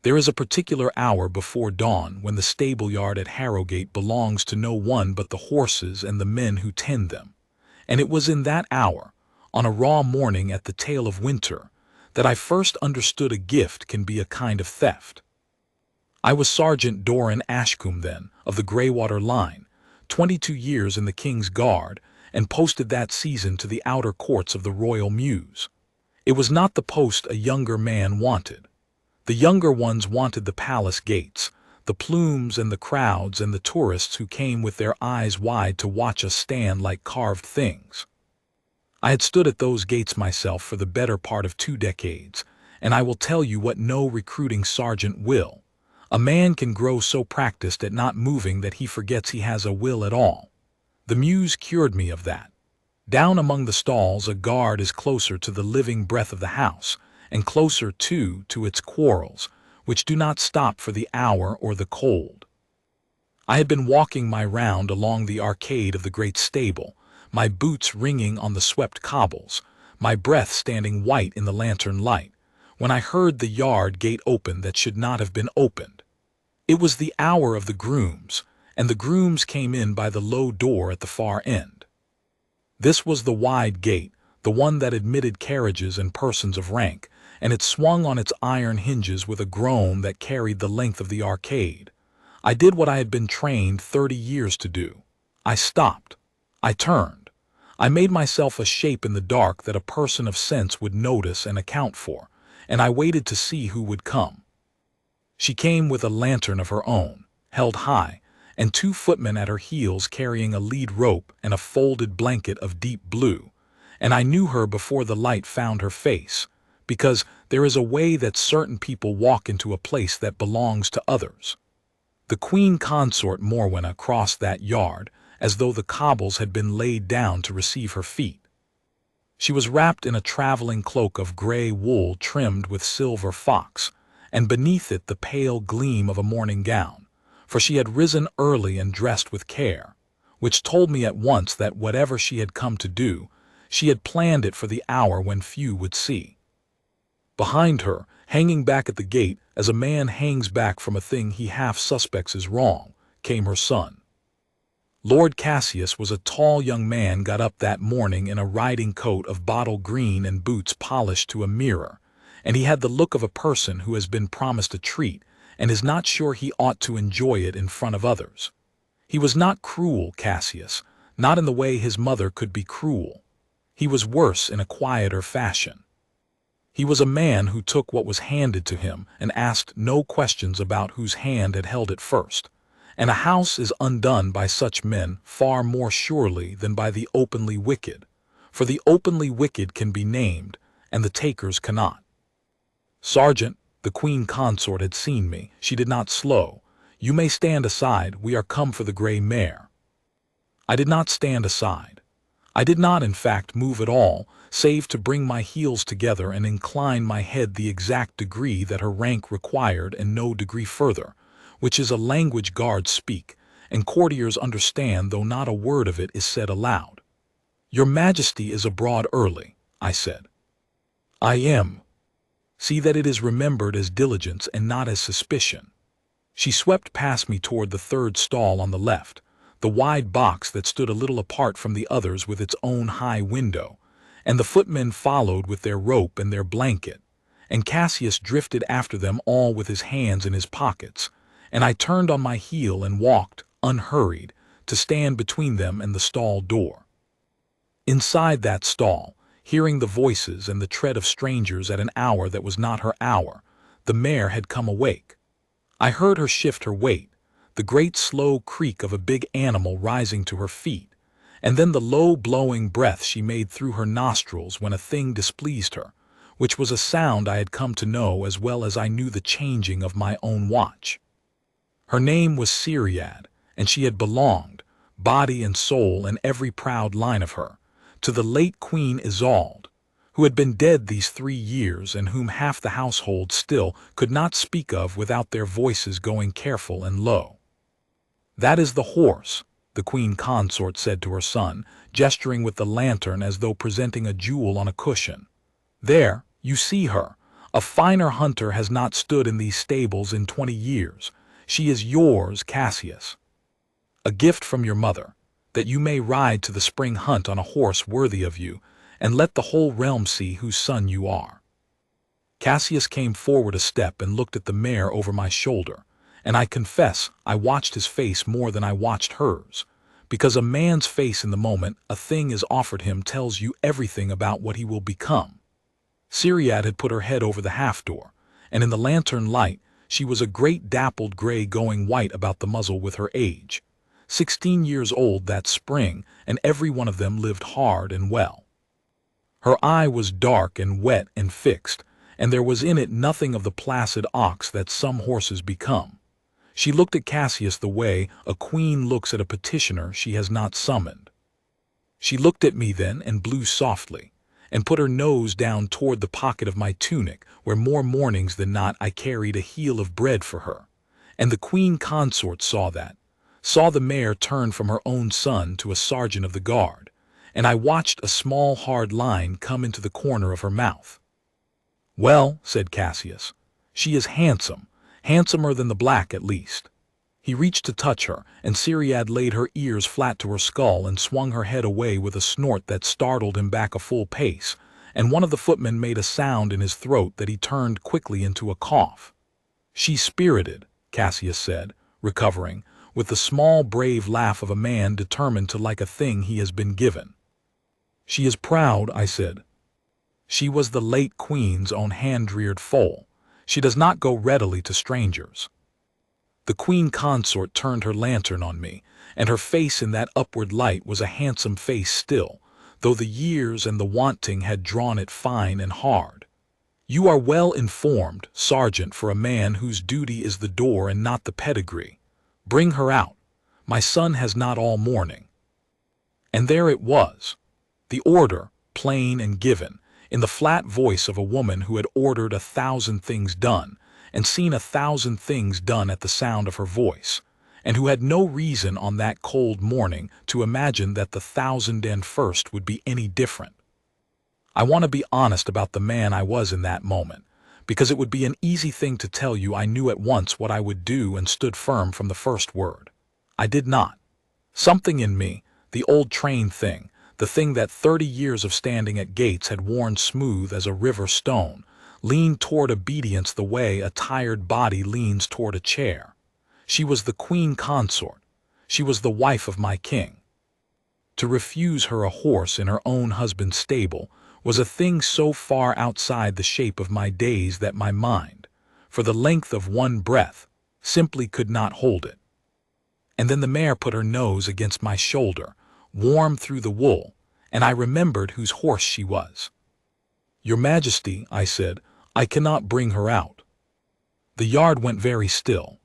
There is a particular hour before dawn when the stable-yard at Harrogate belongs to no one but the horses and the men who tend them, and it was in that hour, on a raw morning at the tail of winter, that I first understood a gift can be a kind of theft. I was Sergeant Doran Ashcombe then, of the Greywater Line, 22 years in the King's Guard, and posted that season to the outer courts of the royal mews. It was not the post a younger man wanted. The younger ones wanted the palace gates, the plumes and the crowds and the tourists who came with their eyes wide to watch us stand like carved things. I had stood at those gates myself for the better part of 2 decades, and I will tell you what no recruiting sergeant will. A man can grow so practiced at not moving that he forgets he has a will at all. The mews cured me of that. Down among the stalls a guard is closer to the living breath of the house, and closer, too, to its quarrels, which do not stop for the hour or the cold. I had been walking my round along the arcade of the great stable, my boots ringing on the swept cobbles, my breath standing white in the lantern light, when I heard the yard gate open that should not have been opened. It was the hour of the grooms, and the grooms came in by the low door at the far end. This was the wide gate, the one that admitted carriages and persons of rank, and it swung on its iron hinges with a groan that carried the length of the arcade. I did what I had been trained 30 years to do. I stopped. I turned. I made myself a shape in the dark that a person of sense would notice and account for, and I waited to see who would come. She came with a lantern of her own, held high, and 2 footmen at her heels carrying a lead rope and a folded blanket of deep blue, and I knew her before the light found her face, because there is a way that certain people walk into a place that belongs to others. The Queen Consort Morwenna crossed that yard as though the cobbles had been laid down to receive her feet. She was wrapped in a traveling cloak of gray wool trimmed with silver fox, and beneath it the pale gleam of a morning gown, for she had risen early and dressed with care, which told me at once that whatever she had come to do, she had planned it for the hour when few would see. Behind her, hanging back at the gate as a man hangs back from a thing he half suspects is wrong, came her son. Lord Cassius was a tall young man got up that morning in a riding coat of bottle green and boots polished to a mirror, and he had the look of a person who has been promised a treat and is not sure he ought to enjoy it in front of others. He was not cruel, Cassius, not in the way his mother could be cruel. He was worse in a quieter fashion. He was a man who took what was handed to him and asked no questions about whose hand had held it first, and a house is undone by such men far more surely than by the openly wicked, for the openly wicked can be named, and the takers cannot. Sergeant, the Queen Consort had seen me. She did not slow. You may stand aside, we are come for the gray mare. I did not stand aside. I did not, in fact, move at all, save to bring my heels together and incline my head the exact degree that her rank required and no degree further, which is a language guards speak, and courtiers understand though not a word of it is said aloud. Your Majesty is abroad early, I said. I am. See that it is remembered as diligence and not as suspicion. She swept past me toward the 3rd stall on the left, the wide box that stood a little apart from the others with its own high window, and the footmen followed with their rope and their blanket, and Cassius drifted after them all with his hands in his pockets, and I turned on my heel and walked, unhurried, to stand between them and the stall door. Inside that stall, hearing the voices and the tread of strangers at an hour that was not her hour, the mare had come awake. I heard her shift her weight, the great slow creak of a big animal rising to her feet, and then the low blowing breath she made through her nostrils when a thing displeased her, which was a sound I had come to know as well as I knew the changing of my own watch. Her name was Ceriad, and she had belonged, body and soul and every proud line of her, to the late Queen Isolde, who had been dead these 3 years and whom half the household still could not speak of without their voices going careful and low. That is the horse, the Queen Consort said to her son, gesturing with the lantern as though presenting a jewel on a cushion. There, you see her, A finer hunter has not stood in these stables in 20 years. She is yours, Cassius. A gift from your mother, that you may ride to the spring hunt on a horse worthy of you, and let the whole realm see whose son you are." Cassius came forward a step and looked at the mare over my shoulder, and I confess I watched his face more than I watched hers, because a man's face in the moment a thing is offered him tells you everything about what he will become. Ceriad had put her head over the half-door, and in the lantern light she was a great dappled gray going white about the muzzle with her age. 16 years old that spring, and every one of them lived hard and well. Her eye was dark and wet and fixed, and there was in it nothing of the placid ox that some horses become. She looked at Cassius the way a queen looks at a petitioner she has not summoned. She looked at me then and blew softly, and put her nose down toward the pocket of my tunic, where more mornings than not I carried a heel of bread for her. And the Queen Consort saw that, saw the mare turn from her own son to a sergeant of the guard, and I watched a small hard line come into the corner of her mouth. "Well," said Cassius, "she is handsome, handsomer than the black at least." He reached to touch her, and Ceriad laid her ears flat to her skull and swung her head away with a snort that startled him back a full pace, and one of the footmen made a sound in his throat that he turned quickly into a cough. "She's spirited," Cassius said, recovering, with the small brave laugh of a man determined to like a thing he has been given. "She is proud," I said. "She was the late queen's own hand-reared foal. She does not go readily to strangers." The Queen Consort turned her lantern on me, and her face in that upward light was a handsome face still, though the years and the wanting had drawn it fine and hard. "You are well informed, Sergeant, for a man whose duty is the door and not the pedigree. Bring her out. My son has not all morning." And there it was, the order, plain and given, in the flat voice of a woman who had ordered 1,000 things done, and seen 1,000 things done at the sound of her voice, and who had no reason on that cold morning to imagine that the 1,001st would be any different. I want to be honest about the man I was in that moment, because it would be an easy thing to tell you I knew at once what I would do and stood firm from the first word. I did not. Something in me, the old trained thing, the thing that 30 years of standing at gates had worn smooth as a river stone, leaned toward obedience the way a tired body leans toward a chair. She was the Queen Consort. She was the wife of my king. To refuse her a horse in her own husband's stable was a thing so far outside the shape of my days that my mind, for the length of one breath, simply could not hold it. And then the mare put her nose against my shoulder, warm through the wool, and I remembered whose horse she was. "Your Majesty," I said, "I cannot bring her out." The yard went very still.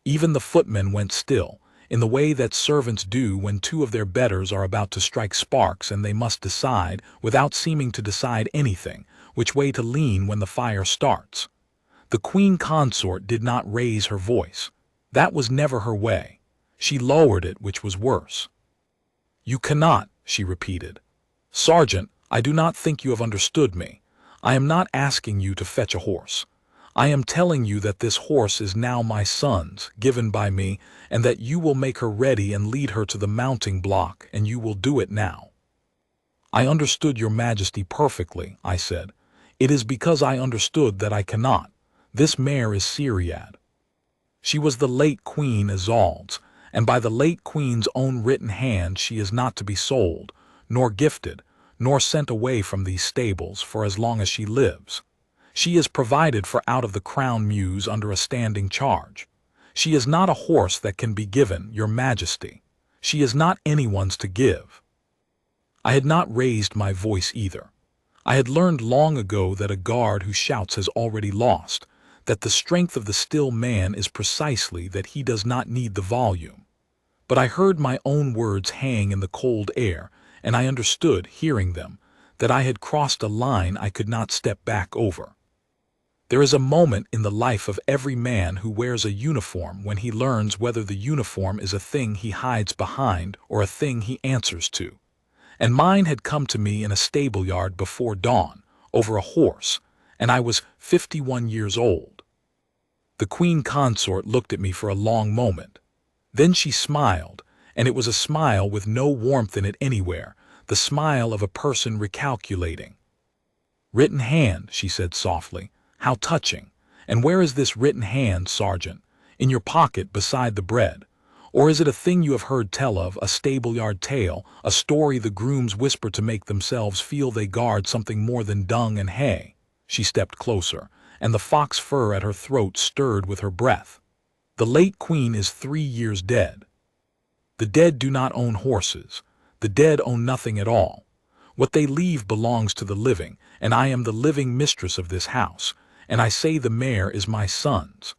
Even the footmen went still, in the way that servants do when two of their betters are about to strike sparks and they must decide, without seeming to decide anything, which way to lean when the fire starts. The Queen Consort did not raise her voice. That was never her way. She lowered it, which was worse. "You cannot," she repeated. "Sergeant, I do not think you have understood me. I am not asking you to fetch a horse. I am telling you that this horse is now my son's, given by me, and that you will make her ready and lead her to the mounting block, and you will do it now." "I understood your Majesty perfectly," I said. "It is because I understood that I cannot. This mare is Ceriad. She was the late Queen Isolde's, and by the late Queen's own written hand she is not to be sold, nor gifted, nor sent away from these stables for as long as she lives. She is provided for out of the crown mews under a standing charge. She is not a horse that can be given, your Majesty. She is not anyone's to give." I had not raised my voice either. I had learned long ago that a guard who shouts has already lost, that the strength of the still man is precisely that he does not need the volume. But I heard my own words hang in the cold air, and I understood, hearing them, that I had crossed a line I could not step back over. There is a moment in the life of every man who wears a uniform when he learns whether the uniform is a thing he hides behind or a thing he answers to. And mine had come to me in a stable yard before dawn, over a horse, and I was 51 years old. The Queen Consort looked at me for a long moment. Then she smiled, and it was a smile with no warmth in it anywhere, the smile of a person recalculating. "Written hand," she said softly. "How touching. And where is this written hand, Sergeant? In your pocket beside the bread? Or is it a thing you have heard tell of, a stable-yard tale, a story the grooms whisper to make themselves feel they guard something more than dung and hay?" She stepped closer, and the fox fur at her throat stirred with her breath. "The late queen is 3 years dead. The dead do not own horses. The dead own nothing at all. What they leave belongs to the living, and I am the living mistress of this house, and I say the mare is my son's.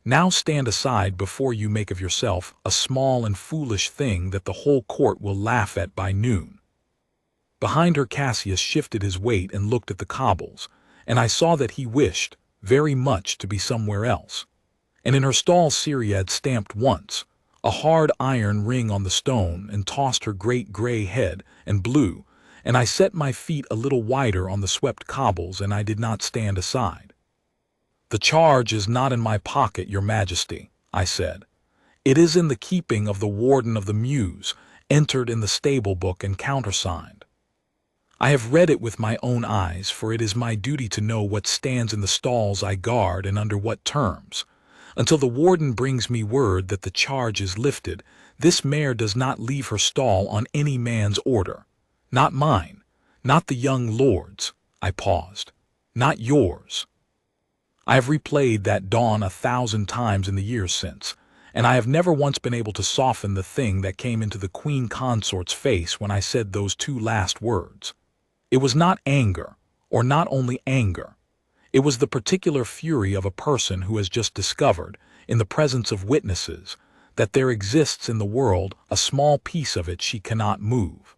Now stand aside before you make of yourself a small and foolish thing that the whole court will laugh at by noon." Behind her Cassius shifted his weight and looked at the cobbles, and I saw that he wished, very much, to be somewhere else. And in her stall Ceriad stamped once, a hard iron ring on the stone, and tossed her great gray head, and blew, and I set my feet a little wider on the swept cobbles, and I did not stand aside. "The charge is not in my pocket, Your Majesty," I said. "It is in the keeping of the Warden of the Mews, entered in the stable book and countersigned. I have read it with my own eyes, for it is my duty to know what stands in the stalls I guard and under what terms. Until the warden brings me word that the charge is lifted, this mare does not leave her stall on any man's order. Not mine, not the young lord's." I paused. "Not yours." I have replayed that dawn 1,000 times in the years since, and I have never once been able to soften the thing that came into the Queen Consort's face when I said those 2 last words. It was not anger, or not only anger. It was the particular fury of a person who has just discovered, in the presence of witnesses, that there exists in the world a small piece of it she cannot move.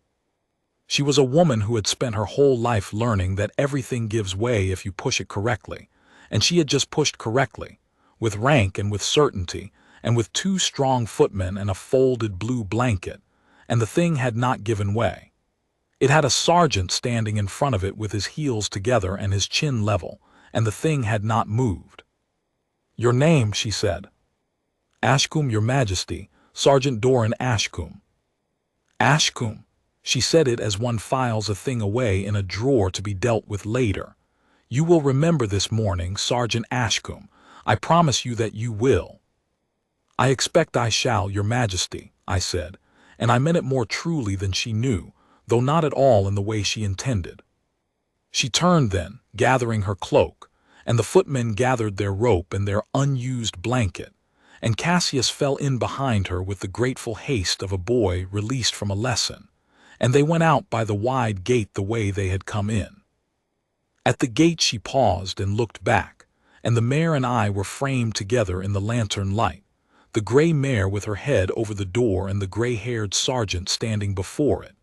She was a woman who had spent her whole life learning that everything gives way if you push it correctly, and she had just pushed correctly, with rank and with certainty, and with 2 strong footmen and a folded blue blanket, and the thing had not given way. It had a sergeant standing in front of it with his heels together and his chin level, and the thing had not moved. "Your name," she said. "Ashcombe, Your Majesty, Sergeant Doran Ashcombe." "Ashcombe." She said it as one files a thing away in a drawer to be dealt with later. "You will remember this morning, Sergeant Ashcombe. I promise you that you will." "I expect I shall, Your Majesty," I said, and I meant it more truly than she knew, though not at all in the way she intended. She turned then, gathering her cloak, and the footmen gathered their rope and their unused blanket, and Cassius fell in behind her with the grateful haste of a boy released from a lesson, and they went out by the wide gate the way they had come in. At the gate she paused and looked back, and the mare and I were framed together in the lantern light, the gray mare with her head over the door and the gray-haired sergeant standing before it,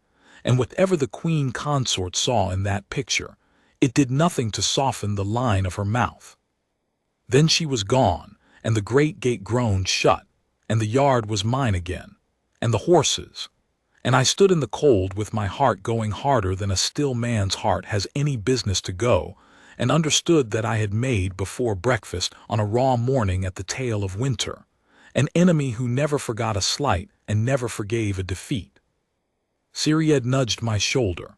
and whatever the Queen Consort saw in that picture, it did nothing to soften the line of her mouth. Then she was gone, and the great gate groaned shut, and the yard was mine again, and the horses, and I stood in the cold with my heart going harder than a still man's heart has any business to go, and understood that I had made before breakfast on a raw morning at the tail of winter, an enemy who never forgot a slight and never forgave a defeat. Ceriad nudged my shoulder.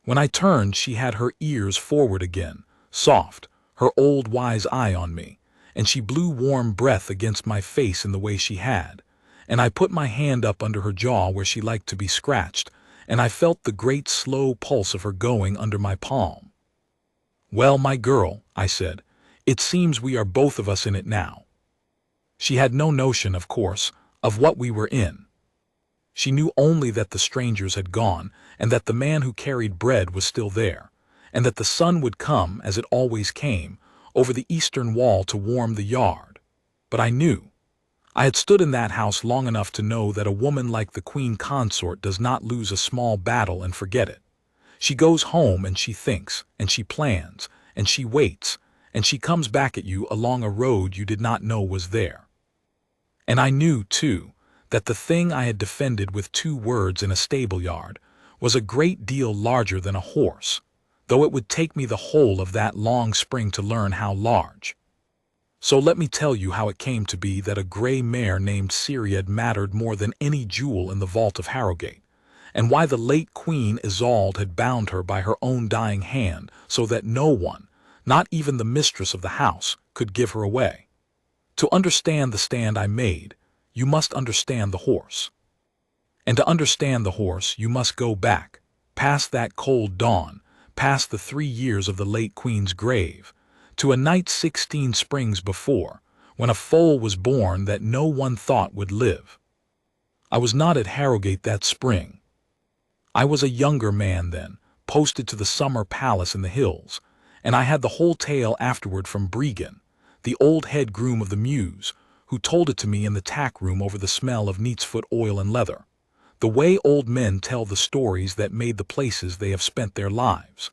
When I turned, she had her ears forward again, soft, her old wise eye on me, and she blew warm breath against my face in the way she had, and I put my hand up under her jaw where she liked to be scratched, and I felt the great slow pulse of her going under my palm. "Well, my girl," I said, "it seems we are both of us in it now." She had no notion, of course, of what we were in. She knew only that the strangers had gone, and that the man who carried bread was still there, and that the sun would come, as it always came, over the eastern wall to warm the yard. But I knew. I had stood in that house long enough to know that a woman like the Queen Consort does not lose a small battle and forget it. She goes home and she thinks, and she plans, and she waits, and she comes back at you along a road you did not know was there. And I knew, too, that the thing I had defended with 2 words in a stable yard was a great deal larger than a horse, though it would take me the whole of that long spring to learn how large. So let me tell you how it came to be that a gray mare named Ceriad mattered more than any jewel in the vault of Harrogate, and why the late Queen Isolde had bound her by her own dying hand so that no one, not even the mistress of the house, could give her away. To understand the stand I made, you must understand the horse. And to understand the horse, you must go back, past that cold dawn, past the 3 years of the late Queen's grave, to a night 16 springs before, when a foal was born that no one thought would live. I was not at Harrogate that spring. I was a younger man then, posted to the summer palace in the hills, and I had the whole tale afterward from Bregan, the old head groom of the mews, who told it to me in the tack room over the smell of neatsfoot oil and leather, the way old men tell the stories that made the places they have spent their lives.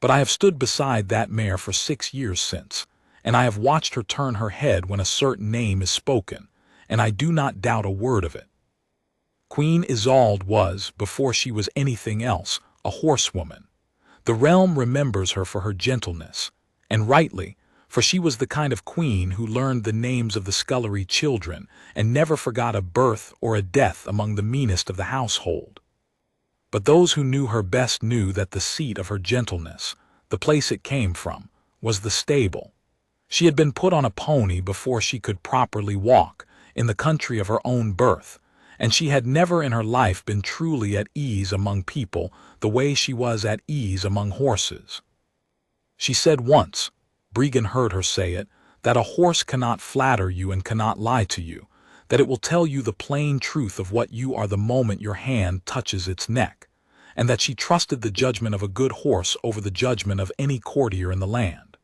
But I have stood beside that mare for 6 years since, and I have watched her turn her head when a certain name is spoken, and I do not doubt a word of it. Queen Isolde was, before she was anything else, a horsewoman. The realm remembers her for her gentleness, and rightly, for she was the kind of queen who learned the names of the scullery children and never forgot a birth or a death among the meanest of the household. But those who knew her best knew that the seat of her gentleness, the place it came from, was the stable. She had been put on a pony before she could properly walk, in the country of her own birth, and she had never in her life been truly at ease among people the way she was at ease among horses. She said once, Bregan heard her say it, that a horse cannot flatter you and cannot lie to you, that it will tell you the plain truth of what you are the moment your hand touches its neck, and that she trusted the judgment of a good horse over the judgment of any courtier in the land.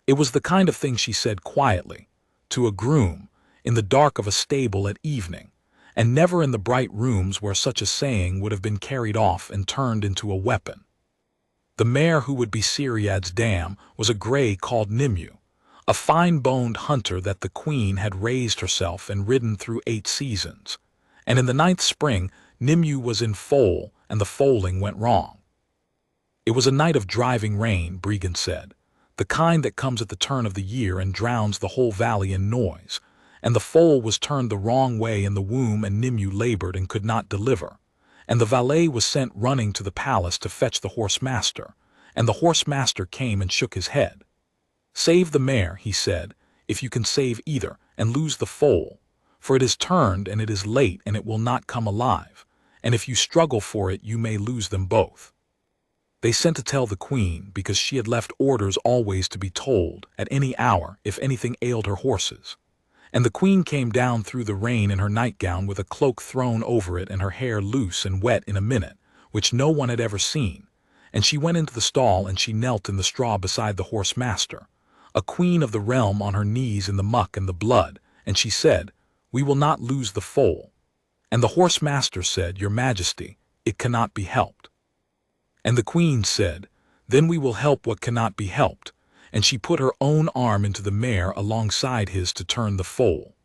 It was the kind of thing she said quietly, to a groom, in the dark of a stable at evening, and never in the bright rooms where such a saying would have been carried off and turned into a weapon. The mare who would be Ceriad's dam was a grey called Nimue, a fine-boned hunter that the Queen had raised herself and ridden through 8 seasons, and in the 9th spring Nimue was in foal and the foaling went wrong. It was a night of driving rain, Bregan said, the kind that comes at the turn of the year and drowns the whole valley in noise, and the foal was turned the wrong way in the womb and Nimue labored and could not deliver, and the valet was sent running to the palace to fetch the horse-master, and the horse-master came and shook his head. Save the mare, he said, if you can save either, and lose the foal, for it is turned and it is late and it will not come alive, and if you struggle for it you may lose them both. They sent to tell the Queen, because she had left orders always to be told, at any hour, if anything ailed her horses. And the Queen came down through the rain in her nightgown with a cloak thrown over it and her hair loose and wet in a minute, which no one had ever seen, and she went into the stall and she knelt in the straw beside the horse-master, a queen of the realm on her knees in the muck and the blood, and she said, "We will not lose the foal." And the horse-master said, "Your Majesty, it cannot be helped." And the Queen said, "Then we will help what cannot be helped," and she put her own arm into the mare alongside his to turn the foal.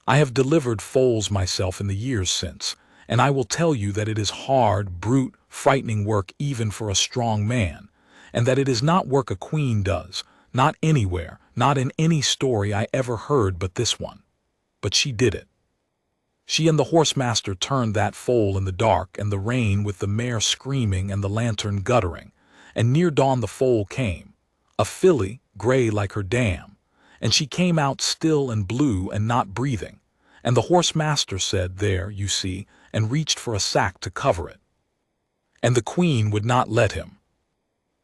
I have delivered foals myself in the years since, and I will tell you that it is hard, brute, frightening work even for a strong man, and that it is not work a queen does, not anywhere, not in any story I ever heard but this one. But she did it. She and the horse-master turned that foal in the dark and the rain with the mare screaming and the lantern guttering, and near dawn the foal came, a filly, gray like her dam, and she came out still and blue and not breathing, and the horse-master said, "There, you see," and reached for a sack to cover it. And the Queen would not let him.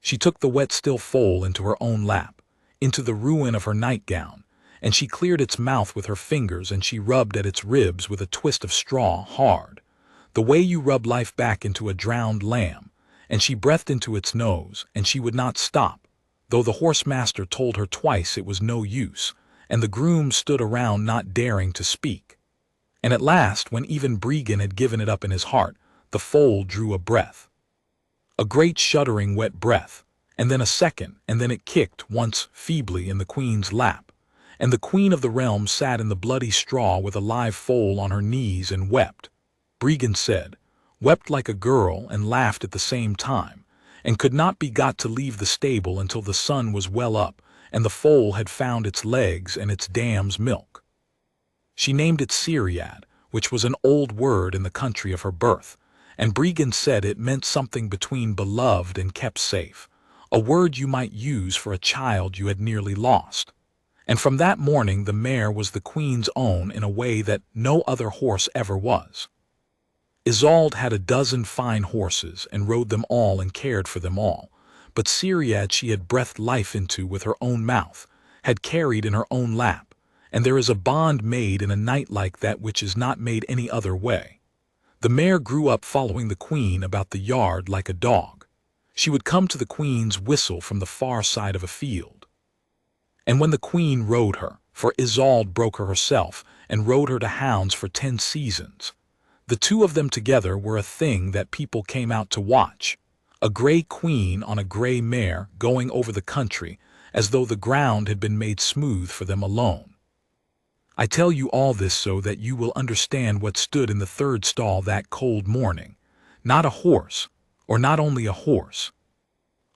She took the wet still foal into her own lap, into the ruin of her nightgown, and she cleared its mouth with her fingers and she rubbed at its ribs with a twist of straw hard, the way you rub life back into a drowned lamb, and she breathed into its nose, and she would not stop, though the horse-master told her twice it was no use, and the grooms stood around not daring to speak. And at last, when even Bregan had given it up in his heart, the foal drew a breath. A great shuddering wet breath, and then a second, and then it kicked once feebly in the Queen's lap, and the Queen of the realm sat in the bloody straw with a live foal on her knees and wept. Bregan said, wept like a girl and laughed at the same time, and could not be got to leave the stable until the sun was well up and the foal had found its legs and its dam's milk. She named it Ceriad, which was an old word in the country of her birth, and Bregan said it meant something between beloved and kept safe, a word you might use for a child you had nearly lost. And from that morning the mare was the queen's own in a way that no other horse ever was. Isolde had a dozen fine horses and rode them all and cared for them all, but Ceriad she had breathed life into with her own mouth, had carried in her own lap, and there is a bond made in a night like that which is not made any other way. The mare grew up following the queen about the yard like a dog. She would come to the queen's whistle from the far side of a field. And when the queen rode her, for Isolde broke her herself and rode her to hounds for 10 seasons, the two of them together were a thing that people came out to watch, a gray queen on a gray mare going over the country as though the ground had been made smooth for them alone. I tell you all this so that you will understand what stood in the third stall that cold morning. Not a horse, or not only a horse.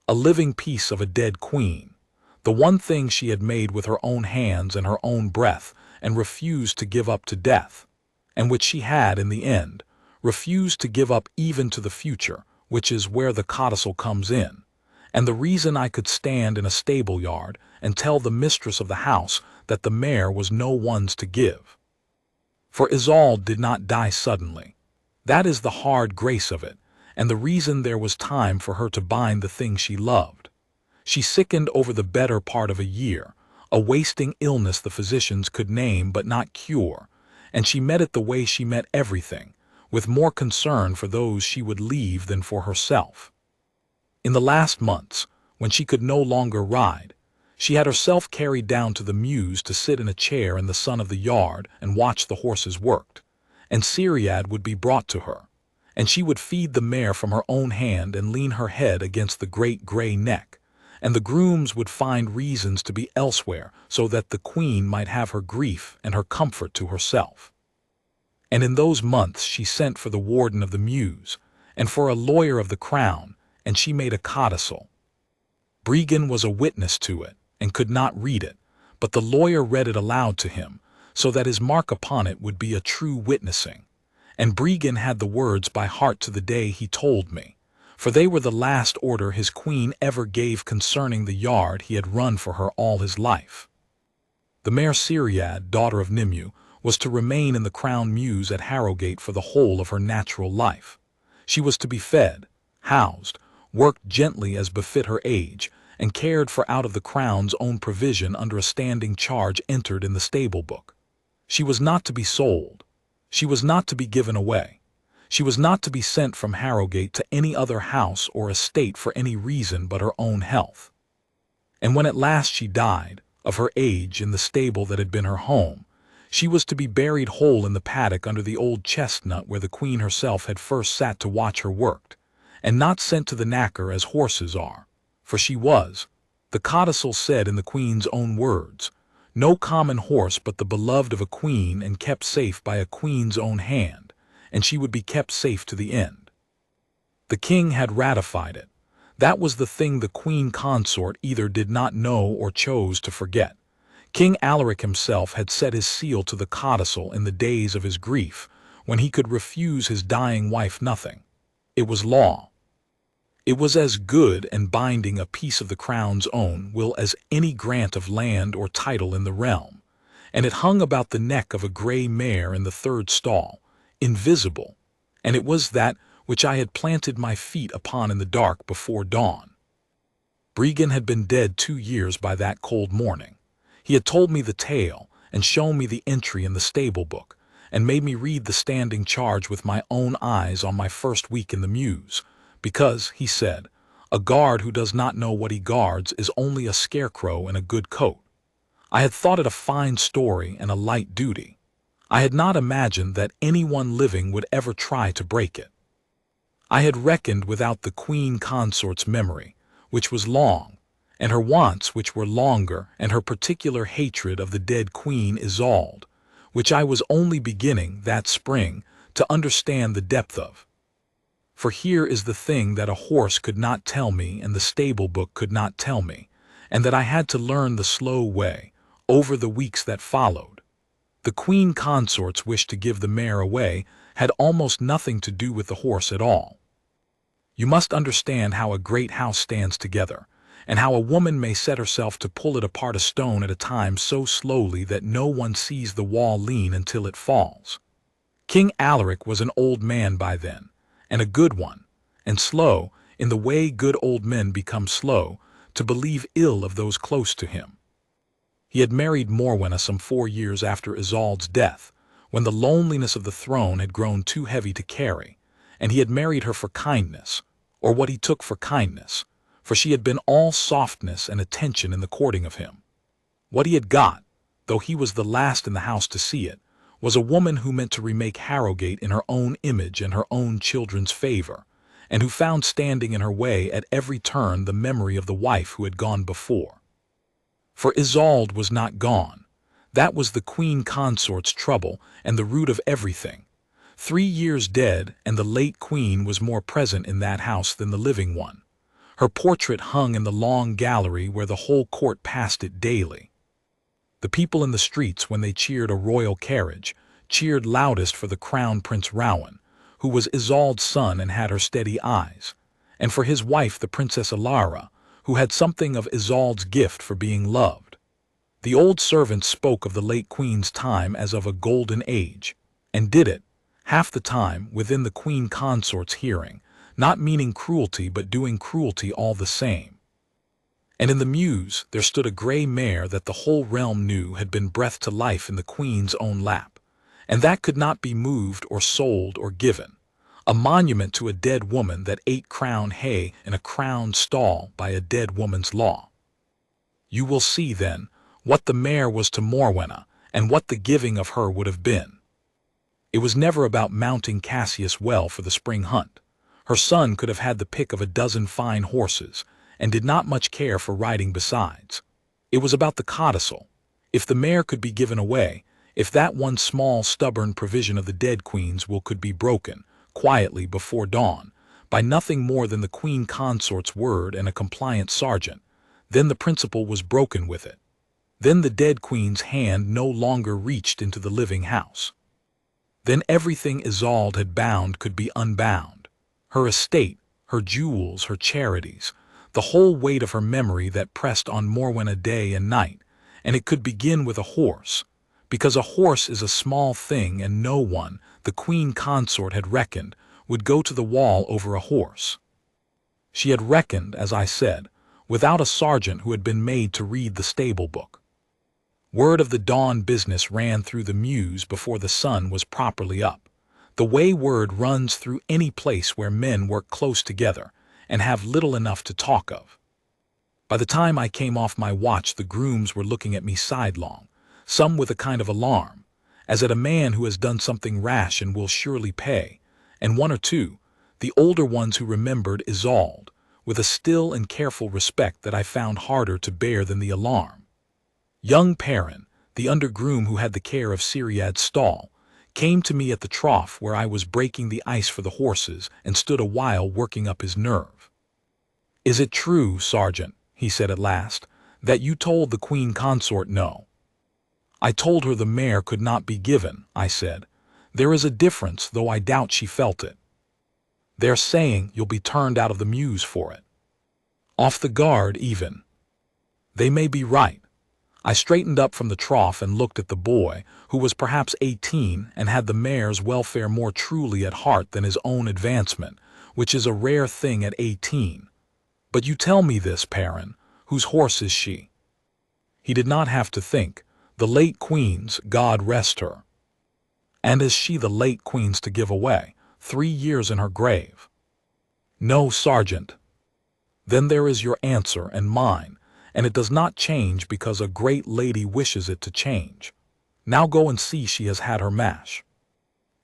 A living piece of a dead queen, the one thing she had made with her own hands and her own breath and refused to give up to death, and which she had, in the end, refused to give up even to the future, which is where the codicil comes in, and the reason I could stand in a stable yard and tell the mistress of the house that the mare was no one's to give. For Isolde did not die suddenly. That is the hard grace of it, and the reason there was time for her to bind the thing she loved. She sickened over the better part of a year, a wasting illness the physicians could name but not cure, and she met it the way she met everything, with more concern for those she would leave than for herself. In the last months, when she could no longer ride, she had herself carried down to the mews to sit in a chair in the sun of the yard and watch the horses worked, and Ceriad would be brought to her, and she would feed the mare from her own hand and lean her head against the great gray neck, and the grooms would find reasons to be elsewhere so that the queen might have her grief and her comfort to herself. And in those months she sent for the warden of the mews, and for a lawyer of the crown, and she made a codicil. Bregan was a witness to it, and could not read it, but the lawyer read it aloud to him, so that his mark upon it would be a true witnessing. And Bregan had the words by heart to the day he told me, for they were the last order his queen ever gave concerning the yard he had run for her all his life. The mare Ceriad, daughter of Nimue, was to remain in the crown mews at Harrogate for the whole of her natural life. She was to be fed, housed, worked gently as befit her age, and cared for out of the crown's own provision under a standing charge entered in the stable book. She was not to be sold. She was not to be given away. She was not to be sent from Harrogate to any other house or estate for any reason but her own health. And when at last she died, of her age in the stable that had been her home, she was to be buried whole in the paddock under the old chestnut where the queen herself had first sat to watch her worked, and not sent to the knacker as horses are, for she was, the codicil said in the queen's own words, no common horse but the beloved of a queen and kept safe by a queen's own hand, and she would be kept safe to the end. The king had ratified it. That was the thing the Queen Consort either did not know or chose to forget. King Alaric himself had set his seal to the codicil in the days of his grief, when he could refuse his dying wife nothing. It was law. It was as good and binding a piece of the crown's own will as any grant of land or title in the realm, and it hung about the neck of a gray mare in the third stall, invisible, and it was that which I had planted my feet upon in the dark before dawn. Bregan had been dead 2 years by that cold morning. He had told me the tale, and shown me the entry in the stable book, and made me read the standing charge with my own eyes on my first week in the mews, because, he said, a guard who does not know what he guards is only a scarecrow in a good coat. I had thought it a fine story and a light duty. I had not imagined that anyone living would ever try to break it. I had reckoned without the Queen Consort's memory, which was long, and her wants which were longer, and her particular hatred of the dead Queen Isolde, which I was only beginning, that spring, to understand the depth of. For here is the thing that a horse could not tell me and the stable book could not tell me, and that I had to learn the slow way, over the weeks that followed. The Queen Consort's wish to give the mare away had almost nothing to do with the horse at all. You must understand how a great house stands together, and how a woman may set herself to pull it apart a stone at a time so slowly that no one sees the wall lean until it falls. King Alaric was an old man by then, and a good one, and slow, in the way good old men become slow, to believe ill of those close to him. He had married Morwenna some 4 years after Isolde's death, when the loneliness of the throne had grown too heavy to carry, and he had married her for kindness, or what he took for kindness, for she had been all softness and attention in the courting of him. What he had got, though he was the last in the house to see it, was a woman who meant to remake Harrowgate in her own image and her own children's favor, and who found standing in her way at every turn the memory of the wife who had gone before. For Isolde was not gone. That was the Queen Consort's trouble and the root of everything. 3 years dead, and the late queen was more present in that house than the living one. Her portrait hung in the long gallery where the whole court passed it daily. The people in the streets, when they cheered a royal carriage, cheered loudest for the Crown Prince Rowan, who was Isolde's son and had her steady eyes, and for his wife the Princess Alara, who had something of Isolde's gift for being loved. The old servants spoke of the late queen's time as of a golden age, and did it, half the time, within the Queen Consort's hearing, not meaning cruelty but doing cruelty all the same. And in the mews there stood a grey mare that the whole realm knew had been breathed to life in the queen's own lap, and that could not be moved or sold or given, a monument to a dead woman that ate crown hay in a crown stall by a dead woman's law. You will see, then, what the mare was to Morwenna, and what the giving of her would have been. It was never about mounting Cassius well for the spring hunt. Her son could have had the pick of a dozen fine horses, and did not much care for riding besides. It was about the codicil. If the mare could be given away, if that one small stubborn provision of the dead queen's will could be broken, quietly before dawn, by nothing more than the Queen Consort's word and a compliant sergeant, then the principle was broken with it. Then the dead queen's hand no longer reached into the living house. Then everything Isolde had bound could be unbound. Her estate, her jewels, her charities, the whole weight of her memory that pressed on Morwenna day and night, and it could begin with a horse, because a horse is a small thing and no one, the Queen Consort had reckoned, would go to the wall over a horse. She had reckoned, as I said, without a sergeant who had been made to read the stable book. Word of the dawn business ran through the mews before the sun was properly up, the way word runs through any place where men work close together and have little enough to talk of. By the time I came off my watch the grooms were looking at me sidelong, some with a kind of alarm, as at a man who has done something rash and will surely pay, and one or two, the older ones who remembered Isolde, with a still and careful respect that I found harder to bear than the alarm. Young Perrin, the undergroom who had the care of Ceriad's stall, came to me at the trough where I was breaking the ice for the horses and stood a while working up his nerve. "Is it true, Sergeant," he said at last, "that you told the Queen Consort no?" "I told her the mare could not be given," I said. "There is a difference, though I doubt she felt it. They're saying you'll be turned out of the mews for it. Off the guard, even. They may be right." I straightened up from the trough and looked at the boy, who was perhaps 18 and had the mare's welfare more truly at heart than his own advancement, which is a rare thing at 18. "But you tell me this, Perrin, whose horse is she?" He did not have to think. "The late queen's, God rest her." "And is she the late queen's to give away, 3 years in her grave?" "No, Sergeant." "Then there is your answer and mine, and it does not change because a great lady wishes it to change. Now go and see she has had her mash.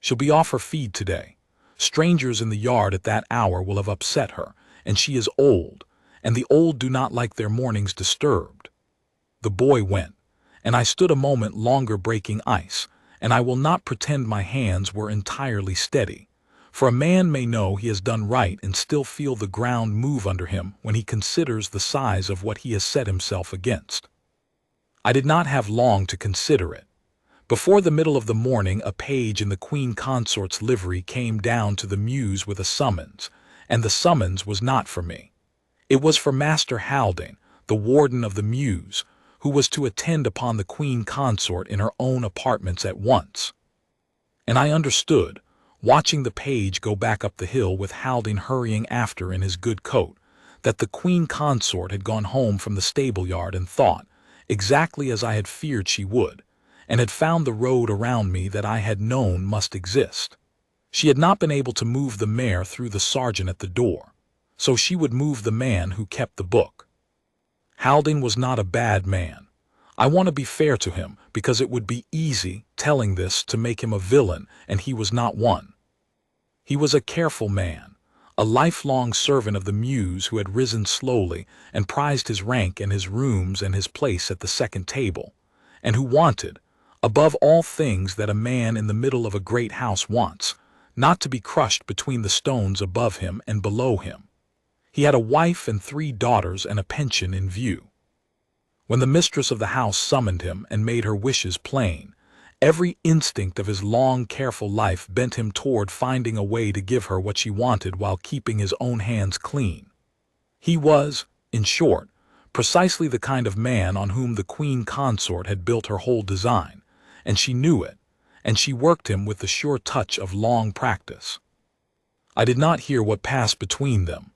She'll be off her feed today. Strangers in the yard at that hour will have upset her, and she is old, and the old do not like their mornings disturbed." The boy went, and I stood a moment longer breaking ice, and I will not pretend my hands were entirely steady, For a man may know he has done right and still feel the ground move under him when he considers the size of what he has set himself against. I did not have long to consider it. Before the middle of the morning, a page in the Queen Consort's livery came down to the mews with a summons, and the summons was not for me. It was for Master Haldane, the warden of the mews, who was to attend upon the Queen Consort in her own apartments at once. And I understood, watching the page go back up the hill with Haldane hurrying after in his good coat, that the Queen Consort had gone home from the stable-yard and thought, exactly as I had feared she would, and had found the road around me that I had known must exist. She had not been able to move the mare through the sergeant at the door, so she would move the man who kept the book. Haldane was not a bad man. I want to be fair to him, because it would be easy, telling this, to make him a villain, and he was not one. He was a careful man, a lifelong servant of the mews who had risen slowly and prized his rank and his rooms and his place at the second table, and who wanted, above all things that a man in the middle of a great house wants, not to be crushed between the stones above him and below him. He had a wife and 3 daughters and a pension in view. When the mistress of the house summoned him and made her wishes plain, every instinct of his long, careful life bent him toward finding a way to give her what she wanted while keeping his own hands clean. He was, in short, precisely the kind of man on whom the Queen Consort had built her whole design, and she knew it, and she worked him with the sure touch of long practice. I did not hear what passed between them,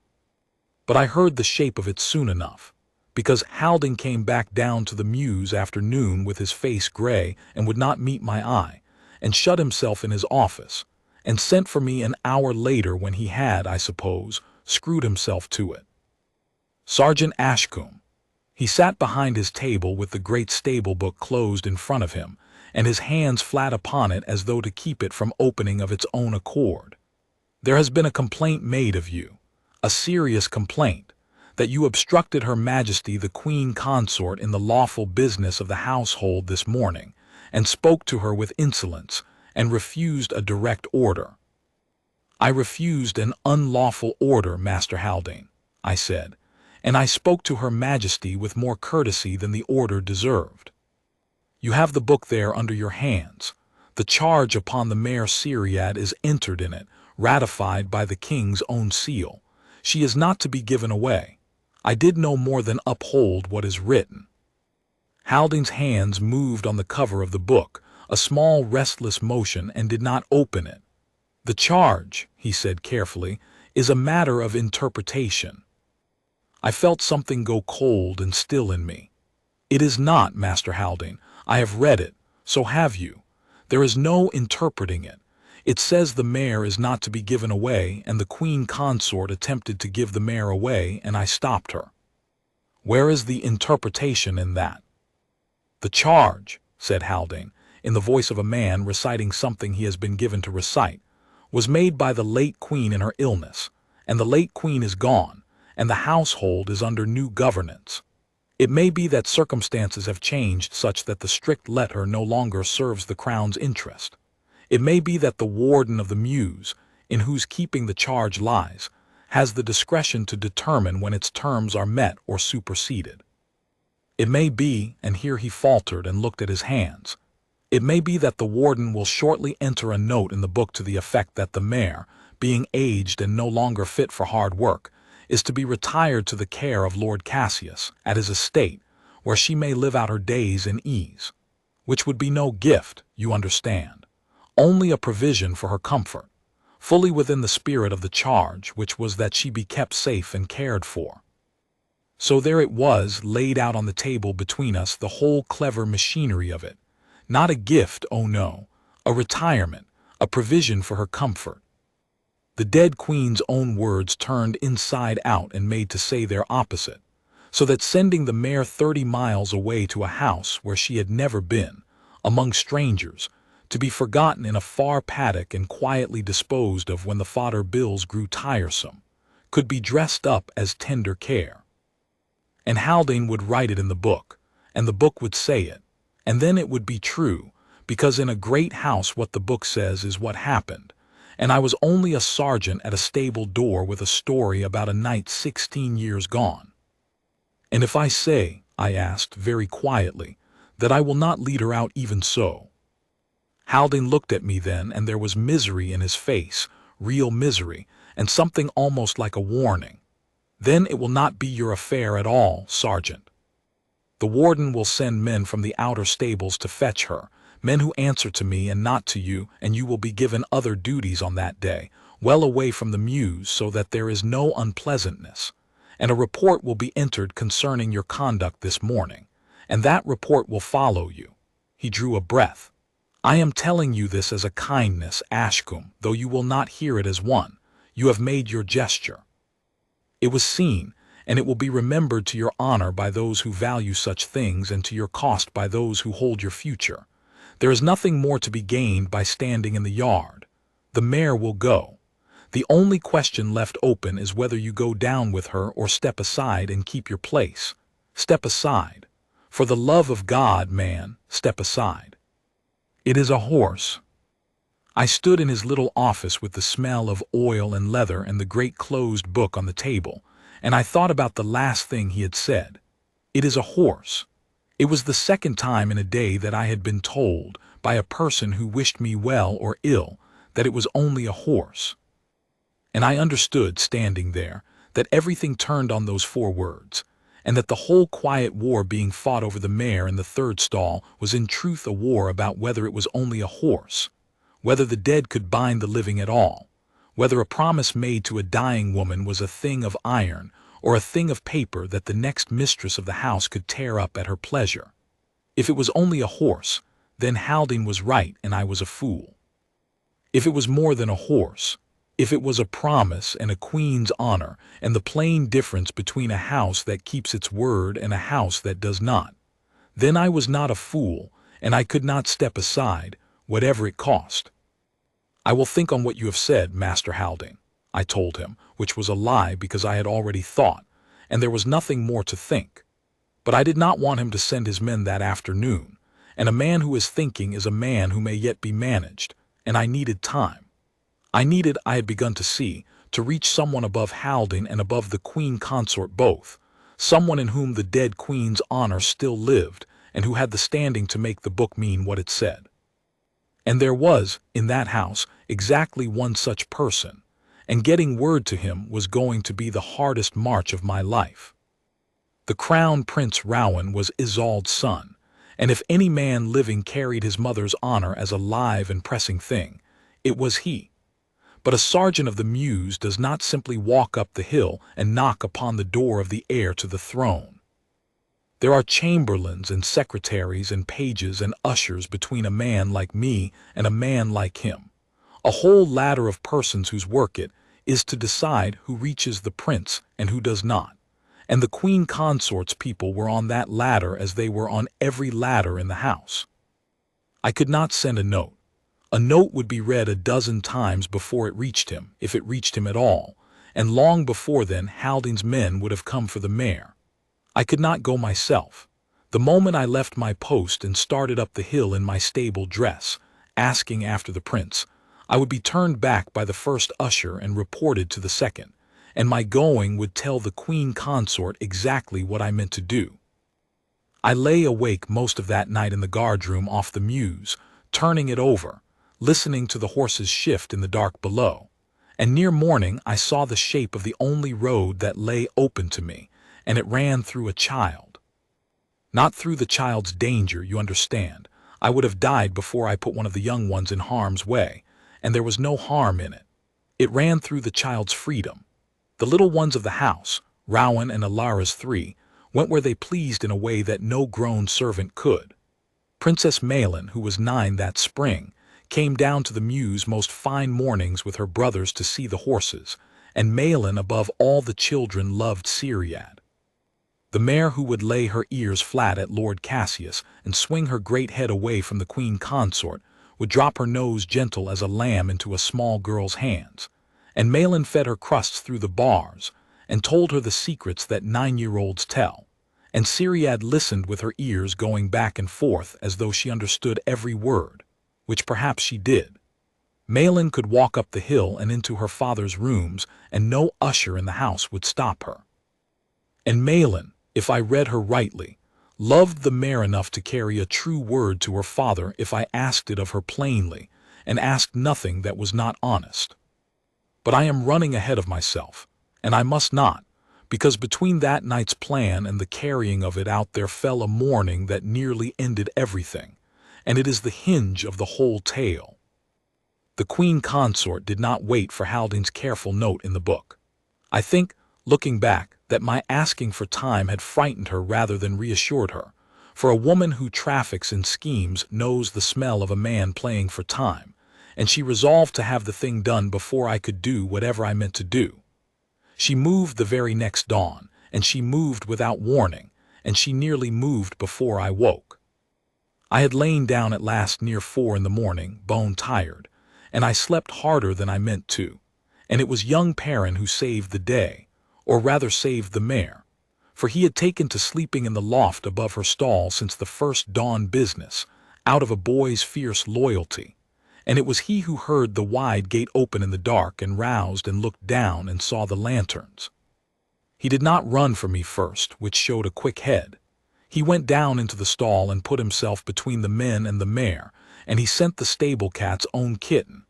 but I heard the shape of it soon enough, because Haldane came back down to the mews after noon with his face gray and would not meet my eye, and shut himself in his office, and sent for me an hour later when he had, I suppose, screwed himself to it. Sergeant Ashcombe. He sat behind his table with the great stable book closed in front of him, and his hands flat upon it as though to keep it from opening of its own accord. There has been a complaint made of you, a serious complaint, that you obstructed Her Majesty the Queen Consort in the lawful business of the household this morning, and spoke to her with insolence, and refused a direct order. I refused an unlawful order, Master Haldane, I said, and I spoke to Her Majesty with more courtesy than the order deserved. You have the book there under your hands. The charge upon the mare Ceriad is entered in it, ratified by the king's own seal. She is not to be given away. I did no more than uphold what is written. Haldane's hands moved on the cover of the book, a small restless motion, and did not open it. The charge, he said carefully, is a matter of interpretation. I felt something go cold and still in me. It is not, Master Haldane. I have read it, so have you. There is no interpreting it. It says the mare is not to be given away, and the Queen Consort attempted to give the mare away, and I stopped her. Where is the interpretation in that? The charge, said Haldane, in the voice of a man reciting something he has been given to recite, was made by the late Queen in her illness, and the late Queen is gone, and the household is under new governance. It may be that circumstances have changed such that the strict letter no longer serves the Crown's interest. It may be that the Warden of the mews, in whose keeping the charge lies, has the discretion to determine when its terms are met or superseded. It may be, and here he faltered and looked at his hands, it may be that the Warden will shortly enter a note in the book to the effect that the mare, being aged and no longer fit for hard work, is to be retired to the care of Lord Cassius, at his estate, where she may live out her days in ease, which would be no gift, you understand, only a provision for her comfort, fully within the spirit of the charge, which was that she be kept safe and cared for. So there it was, laid out on the table between us, the whole clever machinery of it. Not a gift, oh no, a retirement, a provision for her comfort. The dead Queen's own words turned inside out and made to say their opposite, so that sending the mare 30 miles away to a house where she had never been, among strangers, to be forgotten in a far paddock and quietly disposed of when the fodder bills grew tiresome, could be dressed up as tender care. And Haldane would write it in the book, and the book would say it, and then it would be true, because in a great house what the book says is what happened, and I was only a sergeant at a stable door with a story about a knight 16 years gone. And if I say, I asked very quietly, that I will not lead her out even so. Haldane looked at me then, and there was misery in his face, real misery, and something almost like a warning. Then it will not be your affair at all, Sergeant. The warden will send men from the outer stables to fetch her, men who answer to me and not to you, and you will be given other duties on that day, well away from the mews, so that there is no unpleasantness. And a report will be entered concerning your conduct this morning, and that report will follow you. He drew a breath. I am telling you this as a kindness, Ashcombe, though you will not hear it as one. You have made your gesture. It was seen, and it will be remembered to your honor by those who value such things, and to your cost by those who hold your future. There is nothing more to be gained by standing in the yard. The mare will go. The only question left open is whether you go down with her or step aside and keep your place. Step aside. For the love of God, man, step aside. It is a horse. I stood in his little office with the smell of oil and leather and the great closed book on the table, and I thought about the last thing he had said. It is a horse. It was the second time in a day that I had been told, by a person who wished me well or ill, that it was only a horse. And I understood, standing there, that everything turned on those 4 words, and that the whole quiet war being fought over the mare in the 3rd stall was in truth a war about whether it was only a horse, whether the dead could bind the living at all, whether a promise made to a dying woman was a thing of iron or a thing of paper that the next mistress of the house could tear up at her pleasure. If it was only a horse, then Haldane was right and I was a fool. If it was more than a horse, if it was a promise and a queen's honor, and the plain difference between a house that keeps its word and a house that does not, then I was not a fool, and I could not step aside, whatever it cost. I will think on what you have said, Master Haldane, I told him, which was a lie because I had already thought, and there was nothing more to think. But I did not want him to send his men that afternoon, and a man who is thinking is a man who may yet be managed, and I needed time. I had begun to see, to reach someone above Haldane and above the Queen Consort both, someone in whom the dead Queen's honor still lived, and who had the standing to make the book mean what it said. And there was, in that house, exactly one such person, and getting word to him was going to be the hardest march of my life. The Crown Prince Rowan was Isolde's son, and if any man living carried his mother's honor as a live and pressing thing, it was he. But a sergeant of the mews does not simply walk up the hill and knock upon the door of the heir to the throne. There are chamberlains and secretaries and pages and ushers between a man like me and a man like him, a whole ladder of persons whose work it is to decide who reaches the prince and who does not, and the Queen Consort's people were on that ladder as they were on every ladder in the house. I could not send a note. A note would be read a dozen times before it reached him, if it reached him at all, and long before then Haldane's men would have come for the mare. I could not go myself. The moment I left my post and started up the hill in my stable dress, asking after the prince, I would be turned back by the first usher and reported to the second, and my going would tell the Queen Consort exactly what I meant to do. I lay awake most of that night in the guardroom off the mews, turning it over, listening to the horses shift in the dark below, and near morning I saw the shape of the only road that lay open to me, and it ran through a child. Not through the child's danger, you understand. I would have died before I put one of the young ones in harm's way, and there was no harm in it. It ran through the child's freedom. The little ones of the house, Rowan and Alara's 3, went where they pleased in a way that no grown servant could. Princess Malin, who was 9 that spring, came down to the mews most fine mornings with her brothers to see the horses, and Malin above all the children loved Ceriad, the mare who would lay her ears flat at Lord Cassius and swing her great head away from the Queen Consort, would drop her nose gentle as a lamb into a small girl's hands, and Malin fed her crusts through the bars, and told her the secrets that 9-year-olds tell, and Ceriad listened with her ears going back and forth as though she understood every word, which perhaps she did. Malin could walk up the hill and into her father's rooms, and no usher in the house would stop her. And Malin, if I read her rightly, loved the mare enough to carry a true word to her father if I asked it of her plainly, and asked nothing that was not honest. But I am running ahead of myself, and I must not, because between that night's plan and the carrying of it out there fell a morning that nearly ended everything, and it is the hinge of the whole tale. The Queen Consort did not wait for Haldane's careful note in the book. I think, looking back, that my asking for time had frightened her rather than reassured her, for a woman who traffics in schemes knows the smell of a man playing for time, and she resolved to have the thing done before I could do whatever I meant to do. She moved the very next dawn, and she moved without warning, and she nearly moved before I woke. I had lain down at last near 4 in the morning, bone-tired, and I slept harder than I meant to, and it was young Perrin who saved the day, or rather saved the mare, for he had taken to sleeping in the loft above her stall since the first dawn business, out of a boy's fierce loyalty, and it was he who heard the wide gate open in the dark and roused and looked down and saw the lanterns. He did not run for me first, which showed a quick head. He went down into the stall and put himself between the men and the mare, and he sent the stable cat's own kitten.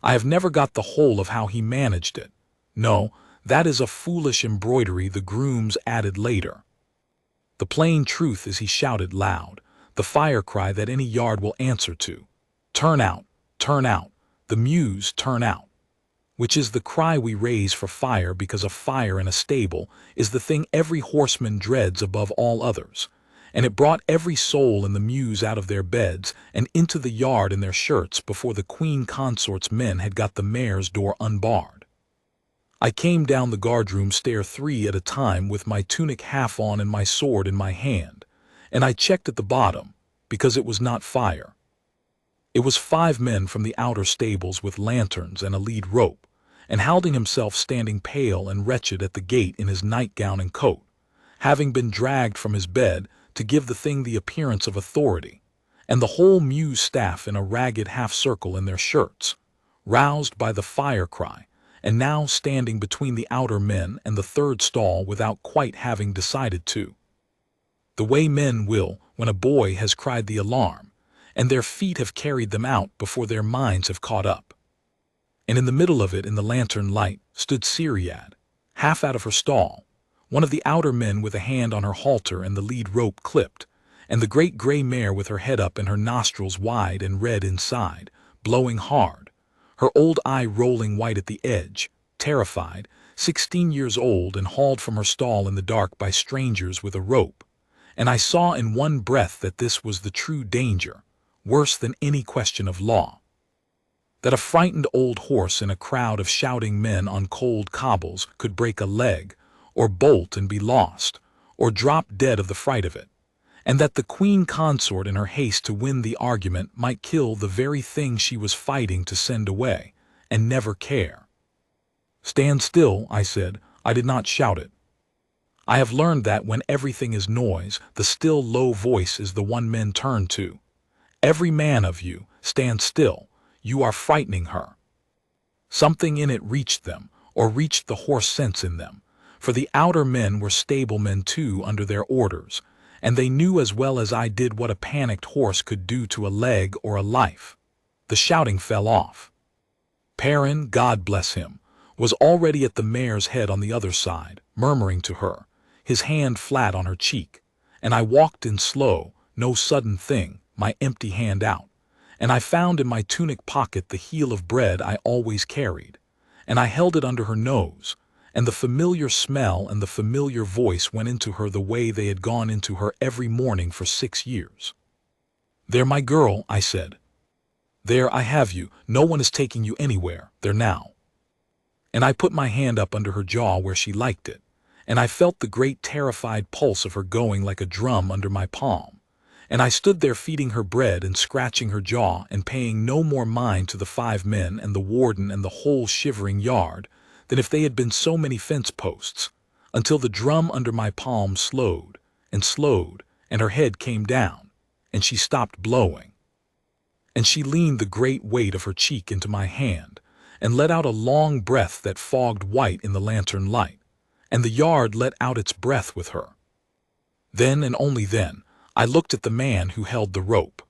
I have never got the whole of how he managed it. No, that is a foolish embroidery the grooms added later. The plain truth is he shouted loud, the fire cry that any yard will answer to. Turn out, the mews turn out. Which is the cry we raise for fire because a fire in a stable is the thing every horseman dreads above all others, and it brought every soul in the mews out of their beds and into the yard in their shirts before the Queen Consort's men had got the mare's door unbarred. I came down the guardroom stair 3 at a time with my tunic half on and my sword in my hand, and I checked at the bottom, because it was not fire. It was 5 men from the outer stables with lanterns and a lead rope, and Haldane himself standing pale and wretched at the gate in his nightgown and coat, having been dragged from his bed to give the thing the appearance of authority, and the whole mews staff in a ragged half-circle in their shirts, roused by the fire cry, and now standing between the outer men and the third stall without quite having decided to. The way men will when a boy has cried the alarm, and their feet have carried them out before their minds have caught up. And in the middle of it, in the lantern light, stood Ceriad, half out of her stall, one of the outer men with a hand on her halter and the lead rope clipped, and the great gray mare with her head up and her nostrils wide and red inside, blowing hard, her old eye rolling white at the edge, terrified, 16 years old and hauled from her stall in the dark by strangers with a rope, and I saw in one breath that this was the true danger, worse than any question of law. That a frightened old horse in a crowd of shouting men on cold cobbles could break a leg, or bolt and be lost, or drop dead of the fright of it, and that the Queen Consort in her haste to win the argument might kill the very thing she was fighting to send away, and never care. "Stand still," I said. I did not shout it. I have learned that when everything is noise, the still low voice is the one men turn to. Every man of you, stand still. You are frightening her. Something in it reached them, or reached the horse sense in them, for the outer men were stablemen too under their orders, and they knew as well as I did what a panicked horse could do to a leg or a life. The shouting fell off. Perrin, God bless him, was already at the mare's head on the other side, murmuring to her, his hand flat on her cheek, and I walked in slow, no sudden thing, my empty hand out, and I found in my tunic pocket the heel of bread I always carried, and I held it under her nose, and the familiar smell and the familiar voice went into her the way they had gone into her every morning for 6 years. "There, my girl," I said. "There, I have you. No one is taking you anywhere. There now." And I put my hand up under her jaw where she liked it, and I felt the great terrified pulse of her going like a drum under my palm, and I stood there feeding her bread and scratching her jaw and paying no more mind to the 5 men and the warden and the whole shivering yard than if they had been so many fence posts, until the drum under my palm slowed, and her head came down, and she stopped blowing. And she leaned the great weight of her cheek into my hand, and let out a long breath that fogged white in the lantern light, and the yard let out its breath with her. Then and only then, I looked at the man who held the rope.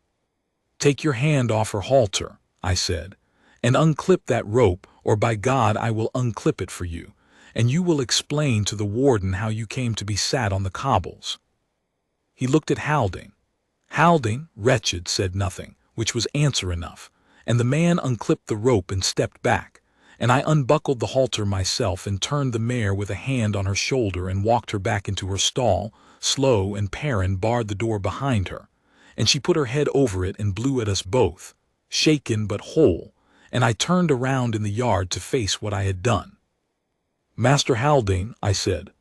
"Take your hand off her halter," I said, "and unclip that rope, or by God I will unclip it for you, and you will explain to the warden how you came to be sat on the cobbles." He looked at Haldane. Haldane, wretched, said nothing, which was answer enough, and the man unclipped the rope and stepped back, and I unbuckled the halter myself and turned the mare with a hand on her shoulder and walked her back into her stall, slow, and Perrin barred the door behind her, and she put her head over it and blew at us both, shaken but whole, and I turned around in the yard to face what I had done. "Master Haldane," I said,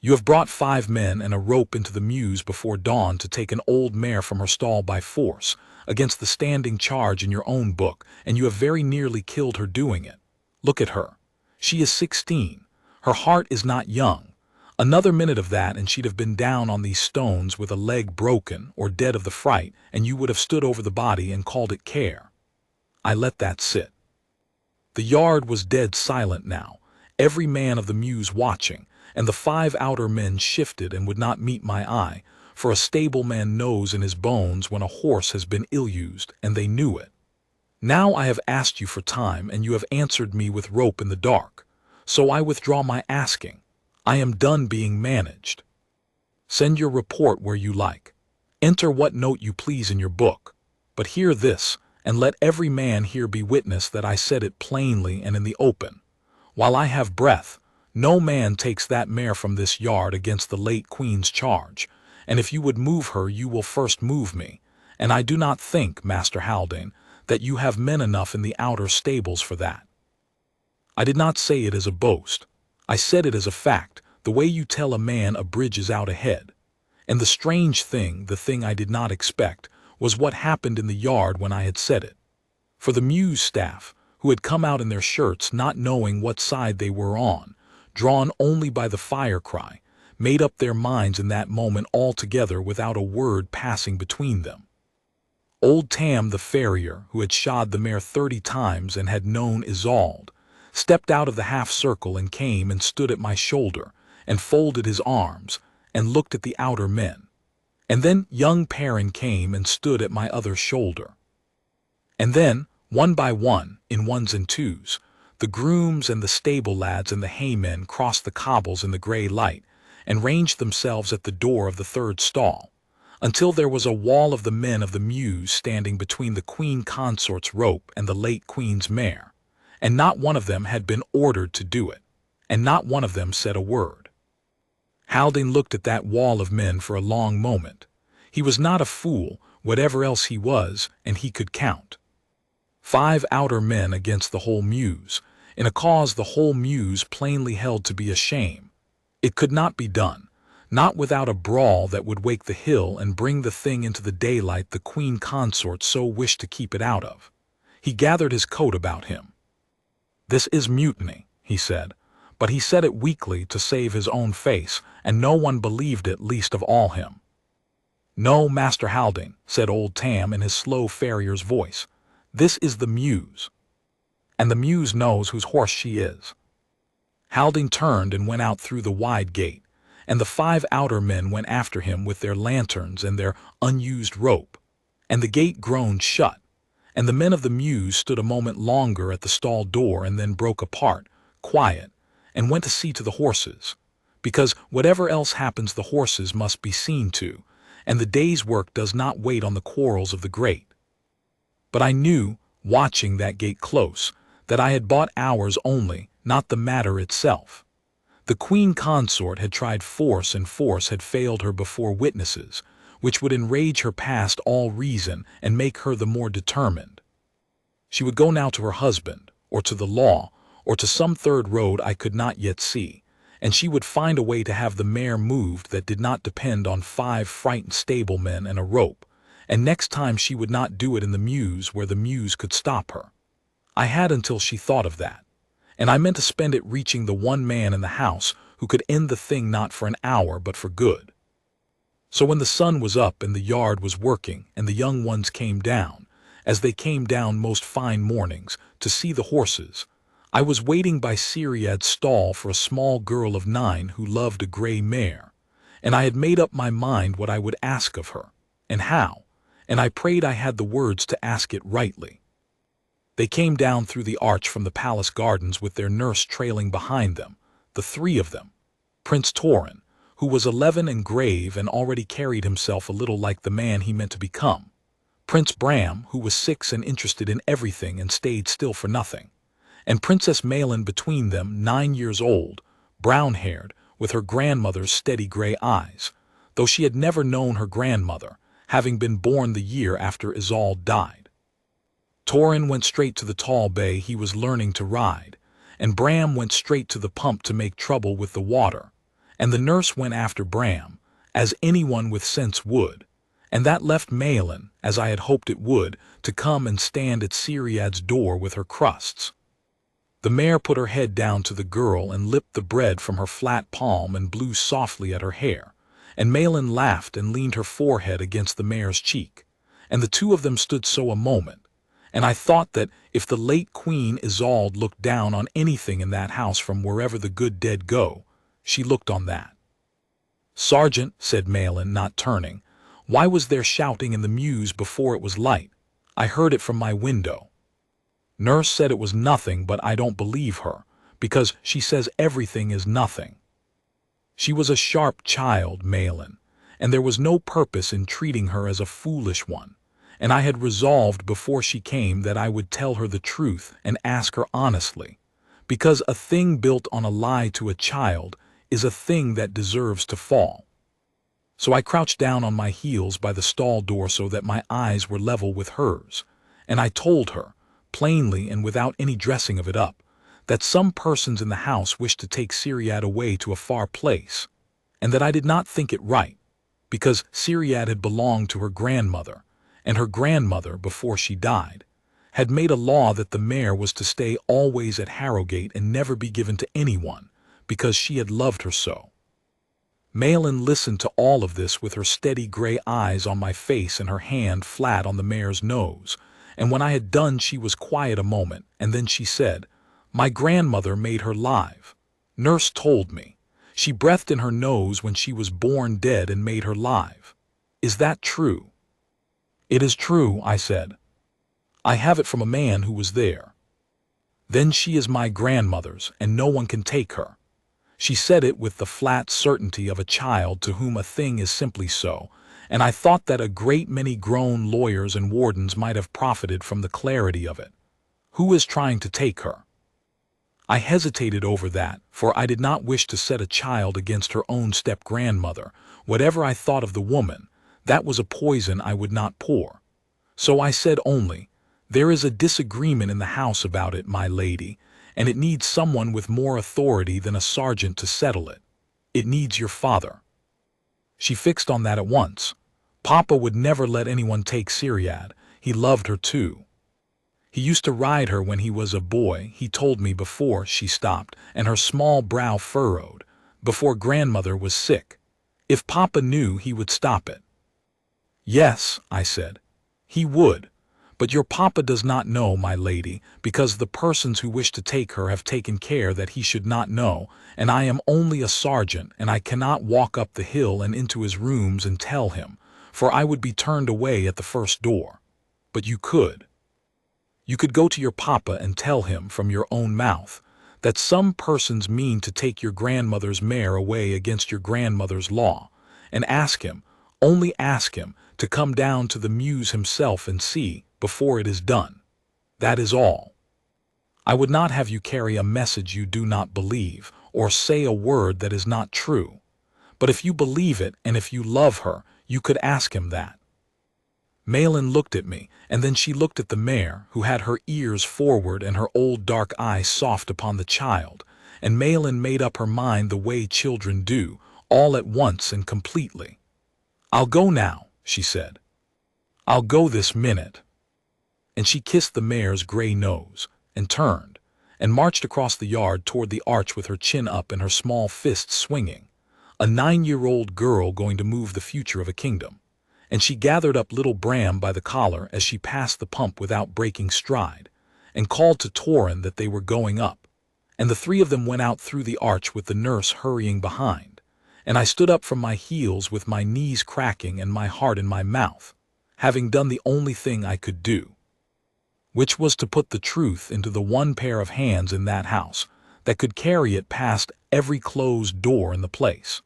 "you have brought 5 men and a rope into the mews before dawn to take an old mare from her stall by force, against the standing charge in your own book, and you have very nearly killed her doing it. Look at her. She is 16. Her heart is not young. Another minute of that and she'd have been down on these stones with a leg broken or dead of the fright, and you would have stood over the body and called it care." I let that sit. The yard was dead silent now, every man of the mews watching, and the 5 outer men shifted and would not meet my eye, for a stableman knows in his bones when a horse has been ill-used, and they knew it. "Now I have asked you for time, and you have answered me with rope in the dark, so I withdraw my asking. I am done being managed. Send your report where you like. Enter what note you please in your book, but hear this, and let every man here be witness that I said it plainly and in the open. While I have breath, no man takes that mare from this yard against the late Queen's charge, and if you would move her you will first move me, and I do not think, Master Haldane, that you have men enough in the outer stables for that." I did not say it as a boast. I said it as a fact, the way you tell a man a bridge is out ahead. And the strange thing, the thing I did not expect, was what happened in the yard when I had said it. For the mews staff, who had come out in their shirts not knowing what side they were on, drawn only by the fire cry, made up their minds in that moment altogether without a word passing between them. Old Tam the farrier, who had shod the mare 30 times and had known Isolde, stepped out of the half-circle and came and stood at my shoulder, and folded his arms, and looked at the outer men. And then young Perrin came and stood at my other shoulder. And then, one by one, in ones and twos, the grooms and the stable lads and the haymen crossed the cobbles in the grey light, and ranged themselves at the door of the 3rd stall, until there was a wall of the men of the mews standing between the Queen Consort's rope and the late Queen's mare, and not one of them had been ordered to do it, and not one of them said a word. Haldane looked at that wall of men for a long moment. He was not a fool, whatever else he was, and he could count. 5 outer men against the whole mews, in a cause the whole mews plainly held to be a shame. It could not be done, not without a brawl that would wake the hill and bring the thing into the daylight the Queen Consort so wished to keep it out of. He gathered his coat about him. "This is mutiny," he said, but he said it weakly to save his own face, and no one believed it, least of all him. "No, Master Haldane," said old Tam in his slow farrier's voice, "this is the mews. And the mews knows whose horse she is." Haldane turned and went out through the wide gate, and the 5 outer men went after him with their lanterns and their unused rope, and the gate groaned shut, and the men of the mews stood a moment longer at the stall door and then broke apart, quiet, and went to see to the horses, because whatever else happens the horses must be seen to, and the day's work does not wait on the quarrels of the great. But I knew, watching that gate close, that I had bought hours only, not the matter itself. The Queen Consort had tried force, and force had failed her before witnesses, which would enrage her past all reason and make her the more determined. She would go now to her husband, or to the law, or to some third road I could not yet see, and she would find a way to have the mare moved that did not depend on 5 frightened stablemen and a rope, and next time she would not do it in the mews where the mews could stop her. I had until she thought of that, and I meant to spend it reaching the one man in the house who could end the thing not for an hour but for good. So when the sun was up and the yard was working and the young ones came down, as they came down most fine mornings to see the horses. I was waiting by Ceriad's stall for a small girl of 9 who loved a gray mare, and I had made up my mind what I would ask of her, and how, and I prayed I had the words to ask it rightly. They came down through the arch from the palace gardens with their nurse trailing behind them, the 3 of them. Prince Doran, who was 11 and grave and already carried himself a little like the man he meant to become. Prince Bram, who was 6 and interested in everything and stayed still for nothing. And Princess Malin between them, 9 years old, brown-haired, with her grandmother's steady gray eyes, though she had never known her grandmother, having been born the year after Isolde died. Doran went straight to the tall bay he was learning to ride, and Bram went straight to the pump to make trouble with the water, and the nurse went after Bram, as anyone with sense would, and that left Malin, as I had hoped it would, to come and stand at Ceriad's door with her crusts. The mare put her head down to the girl and lipped the bread from her flat palm and blew softly at her hair, and Malin laughed and leaned her forehead against the mare's cheek, and the 2 of them stood so a moment, and I thought that if the late Queen Isolde looked down on anything in that house from wherever the good dead go, she looked on that. "Sergeant," said Malin, not turning, "why was there shouting in the mews before it was light? I heard it from my window." Nurse said it was nothing, but I don't believe her, because she says everything is nothing. She was a sharp child, Malin, and there was no purpose in treating her as a foolish one, and I had resolved before she came that I would tell her the truth and ask her honestly, because a thing built on a lie to a child is a thing that deserves to fall. So I crouched down on my heels by the stall door so that my eyes were level with hers, and I told her, plainly and without any dressing of it up, that some persons in the house wished to take Ceriad away to a far place, and that I did not think it right, because Ceriad had belonged to her grandmother, and her grandmother, before she died, had made a law that the mare was to stay always at Harrogate and never be given to anyone, because she had loved her so. Malin listened to all of this with her steady gray eyes on my face and her hand flat on the mare's nose, and when I had done she was quiet a moment, and then she said, "My grandmother made her live. Nurse told me. She breathed in her nose when she was born dead and made her live. Is that true?" "It is true," I said. "I have it from a man who was there." "Then she is my grandmother's, and no one can take her." She said it with the flat certainty of a child to whom a thing is simply so, and I thought that a great many grown lawyers and wardens might have profited from the clarity of it. Who is trying to take her? I hesitated over that, for I did not wish to set a child against her own step-grandmother. Whatever I thought of the woman, that was a poison I would not pour. So I said only, "There is a disagreement in the house about it, my lady, and it needs someone with more authority than a sergeant to settle it. It needs your father." She fixed on that at once. Papa would never let anyone take Ceriad. He loved her too. He used to ride her when he was a boy, he told me before she stopped, and her small brow furrowed, before grandmother was sick. If Papa knew, he would stop it. "Yes," I said, "he would. But your papa does not know, my lady, because the persons who wish to take her have taken care that he should not know, and I am only a sergeant, and I cannot walk up the hill and into his rooms and tell him, for I would be turned away at the first door. But you could. You could go to your papa and tell him from your own mouth that some persons mean to take your grandmother's mare away against your grandmother's law, and ask him, only ask him, to come down to the mews himself and see, before it is done. That is all. I would not have you carry a message you do not believe, or say a word that is not true. But if you believe it, and if you love her, you could ask him that." Malin looked at me, and then she looked at the mare, who had her ears forward and her old dark eyes soft upon the child, and Malin made up her mind the way children do, all at once and completely. "I'll go now," she said. "I'll go this minute." And she kissed the mare's gray nose, and turned, and marched across the yard toward the arch with her chin up and her small fists swinging, a 9-year-old girl going to move the future of a kingdom. and she gathered up little Bram by the collar as she passed the pump without breaking stride, and called to Doran that they were going up, and the three of them went out through the arch with the nurse hurrying behind, and I stood up from my heels with my knees cracking and my heart in my mouth, having done the only thing I could do, which was to put the truth into the one pair of hands in that house that could carry it past every closed door in the place.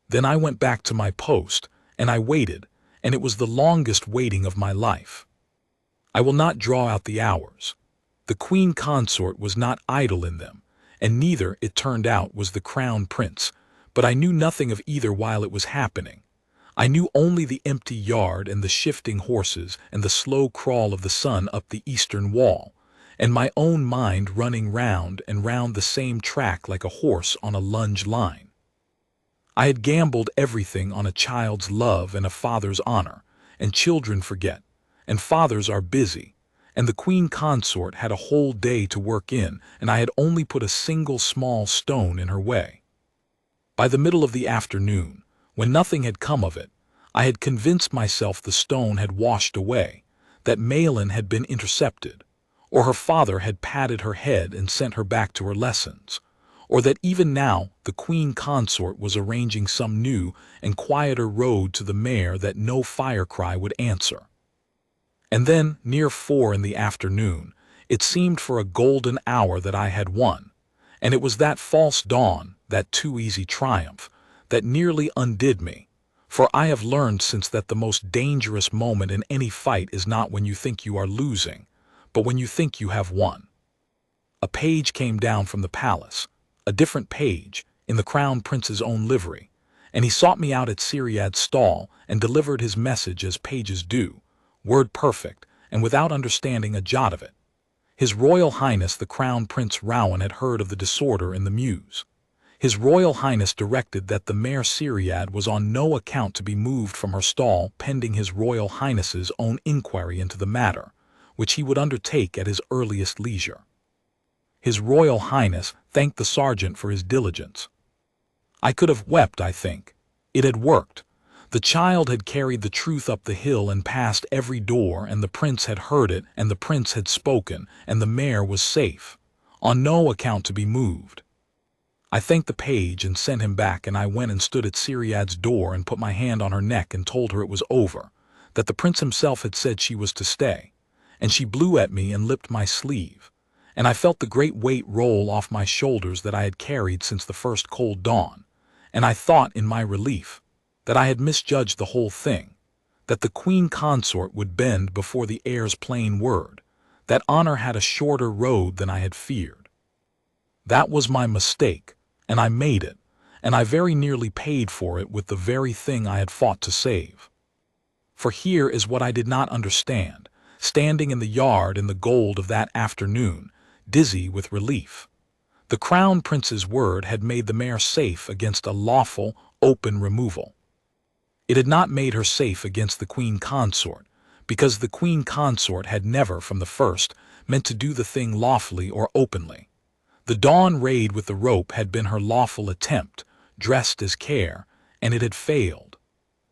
Then I went back to my post, and I waited, and it was the longest waiting of my life. I will not draw out the hours. The Queen Consort was not idle in them, and neither, it turned out, was the Crown Prince, but I knew nothing of either while it was happening. I knew only the empty yard and the shifting horses and the slow crawl of the sun up the eastern wall, and my own mind running round and round the same track like a horse on a lunge line. I had gambled everything on a child's love and a father's honor, and children forget, and fathers are busy, and the Queen Consort had a whole day to work in, and I had only put a single small stone in her way. By the middle of the afternoon, when nothing had come of it, I had convinced myself the stone had washed away, that Malin had been intercepted, or her father had patted her head and sent her back to her lessons, or that even now the Queen Consort was arranging some new and quieter road to the mare that no fire cry would answer. And then, near 4 in the afternoon, it seemed for a golden hour that I had won, and it was that false dawn, that too easy triumph, that nearly undid me, for I have learned since that the most dangerous moment in any fight is not when you think you are losing, but when you think you have won. A page came down from the palace, a different page, in the Crown Prince's own livery, and he sought me out at Ceriad's stall and delivered his message as pages do, word perfect, and without understanding a jot of it. His Royal Highness the Crown Prince Rowan had heard of the disorder in the mews. His Royal Highness directed that the mare Ceriad was on no account to be moved from her stall pending His Royal Highness's own inquiry into the matter, which he would undertake at his earliest leisure. His Royal Highness thanked the sergeant for his diligence. I could have wept, I think. It had worked. The child had carried the truth up the hill and past every door, and the prince had heard it, and the prince had spoken, and the mare was safe, on no account to be moved. I thanked the page and sent him back, and I went and stood at Ceriad's door and put my hand on her neck and told her it was over, that the prince himself had said she was to stay, and she blew at me and lipped my sleeve, and I felt the great weight roll off my shoulders that I had carried since the first cold dawn, and I thought in my relief that I had misjudged the whole thing, that the Queen Consort would bend before the heir's plain word, that honor had a shorter road than I had feared. That was my mistake, and I made it, and I very nearly paid for it with the very thing I had fought to save. For here is what I did not understand, standing in the yard in the gold of that afternoon, dizzy with relief. The Crown Prince's word had made the mare safe against a lawful, open removal. It had not made her safe against the Queen Consort, because the Queen Consort had never, from the first, meant to do the thing lawfully or openly. The dawn raid with the rope had been her lawful attempt, dressed as care, and it had failed.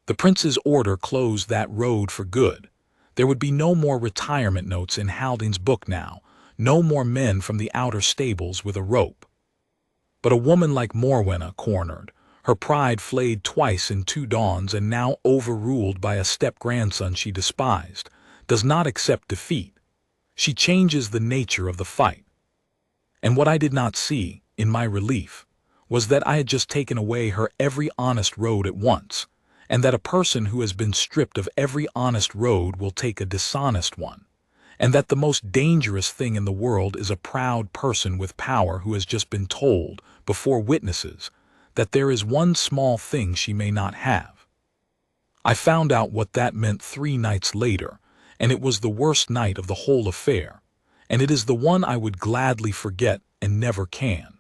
The prince's order closed that road for good. There would be no more retirement notes in Haldane's book now, no more men from the outer stables with a rope. But a woman like Morwenna, cornered, her pride flayed twice in 2 dawns and now overruled by a step-grandson she despised, does not accept defeat. She changes the nature of the fight. And what I did not see, in my relief, was that I had just taken away her every honest road at once, and that a person who has been stripped of every honest road will take a dishonest one, and that the most dangerous thing in the world is a proud person with power who has just been told, before witnesses, that there is one small thing she may not have. I found out what that meant 3 nights later, and it was the worst night of the whole affair, and it is the one I would gladly forget and never can.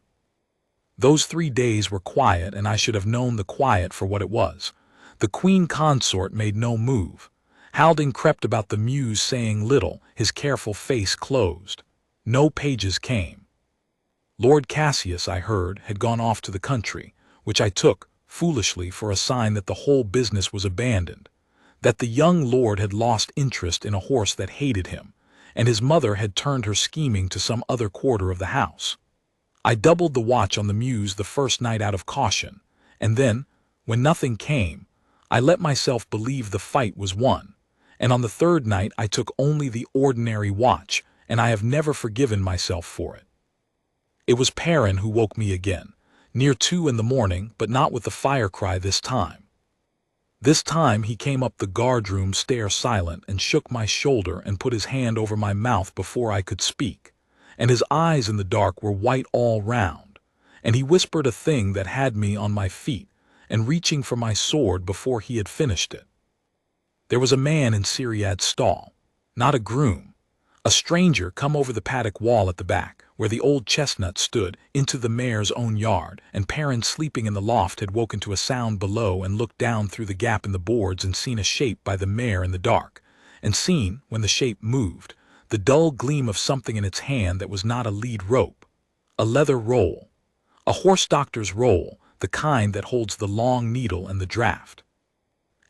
Those 3 days were quiet, and I should have known the quiet for what it was. The Queen Consort made no move. Haldane crept about the mews saying little, his careful face closed. No pages came. Lord Cassius, I heard, had gone off to the country, which I took, foolishly, for a sign that the whole business was abandoned, that the young lord had lost interest in a horse that hated him, and his mother had turned her scheming to some other quarter of the house. I doubled the watch on the mews the first night out of caution, and then, when nothing came, I let myself believe the fight was won, and on the third night I took only the ordinary watch, and I have never forgiven myself for it. It was Perrin who woke me again, near 2 in the morning, but not with the fire cry this time. This time he came up the guardroom stair silent and shook my shoulder and put his hand over my mouth before I could speak, and his eyes in the dark were white all round, and he whispered a thing that had me on my feet and reaching for my sword before he had finished it. There was a man in Ceriad's stall, not a groom, a stranger come over the paddock wall at the back, where the old chestnut stood, into the mare's own yard, and Perrin sleeping in the loft had woken to a sound below and looked down through the gap in the boards and seen a shape by the mare in the dark, and seen, when the shape moved, the dull gleam of something in its hand that was not a lead rope, a leather roll, a horse doctor's roll, the kind that holds the long needle and the draught.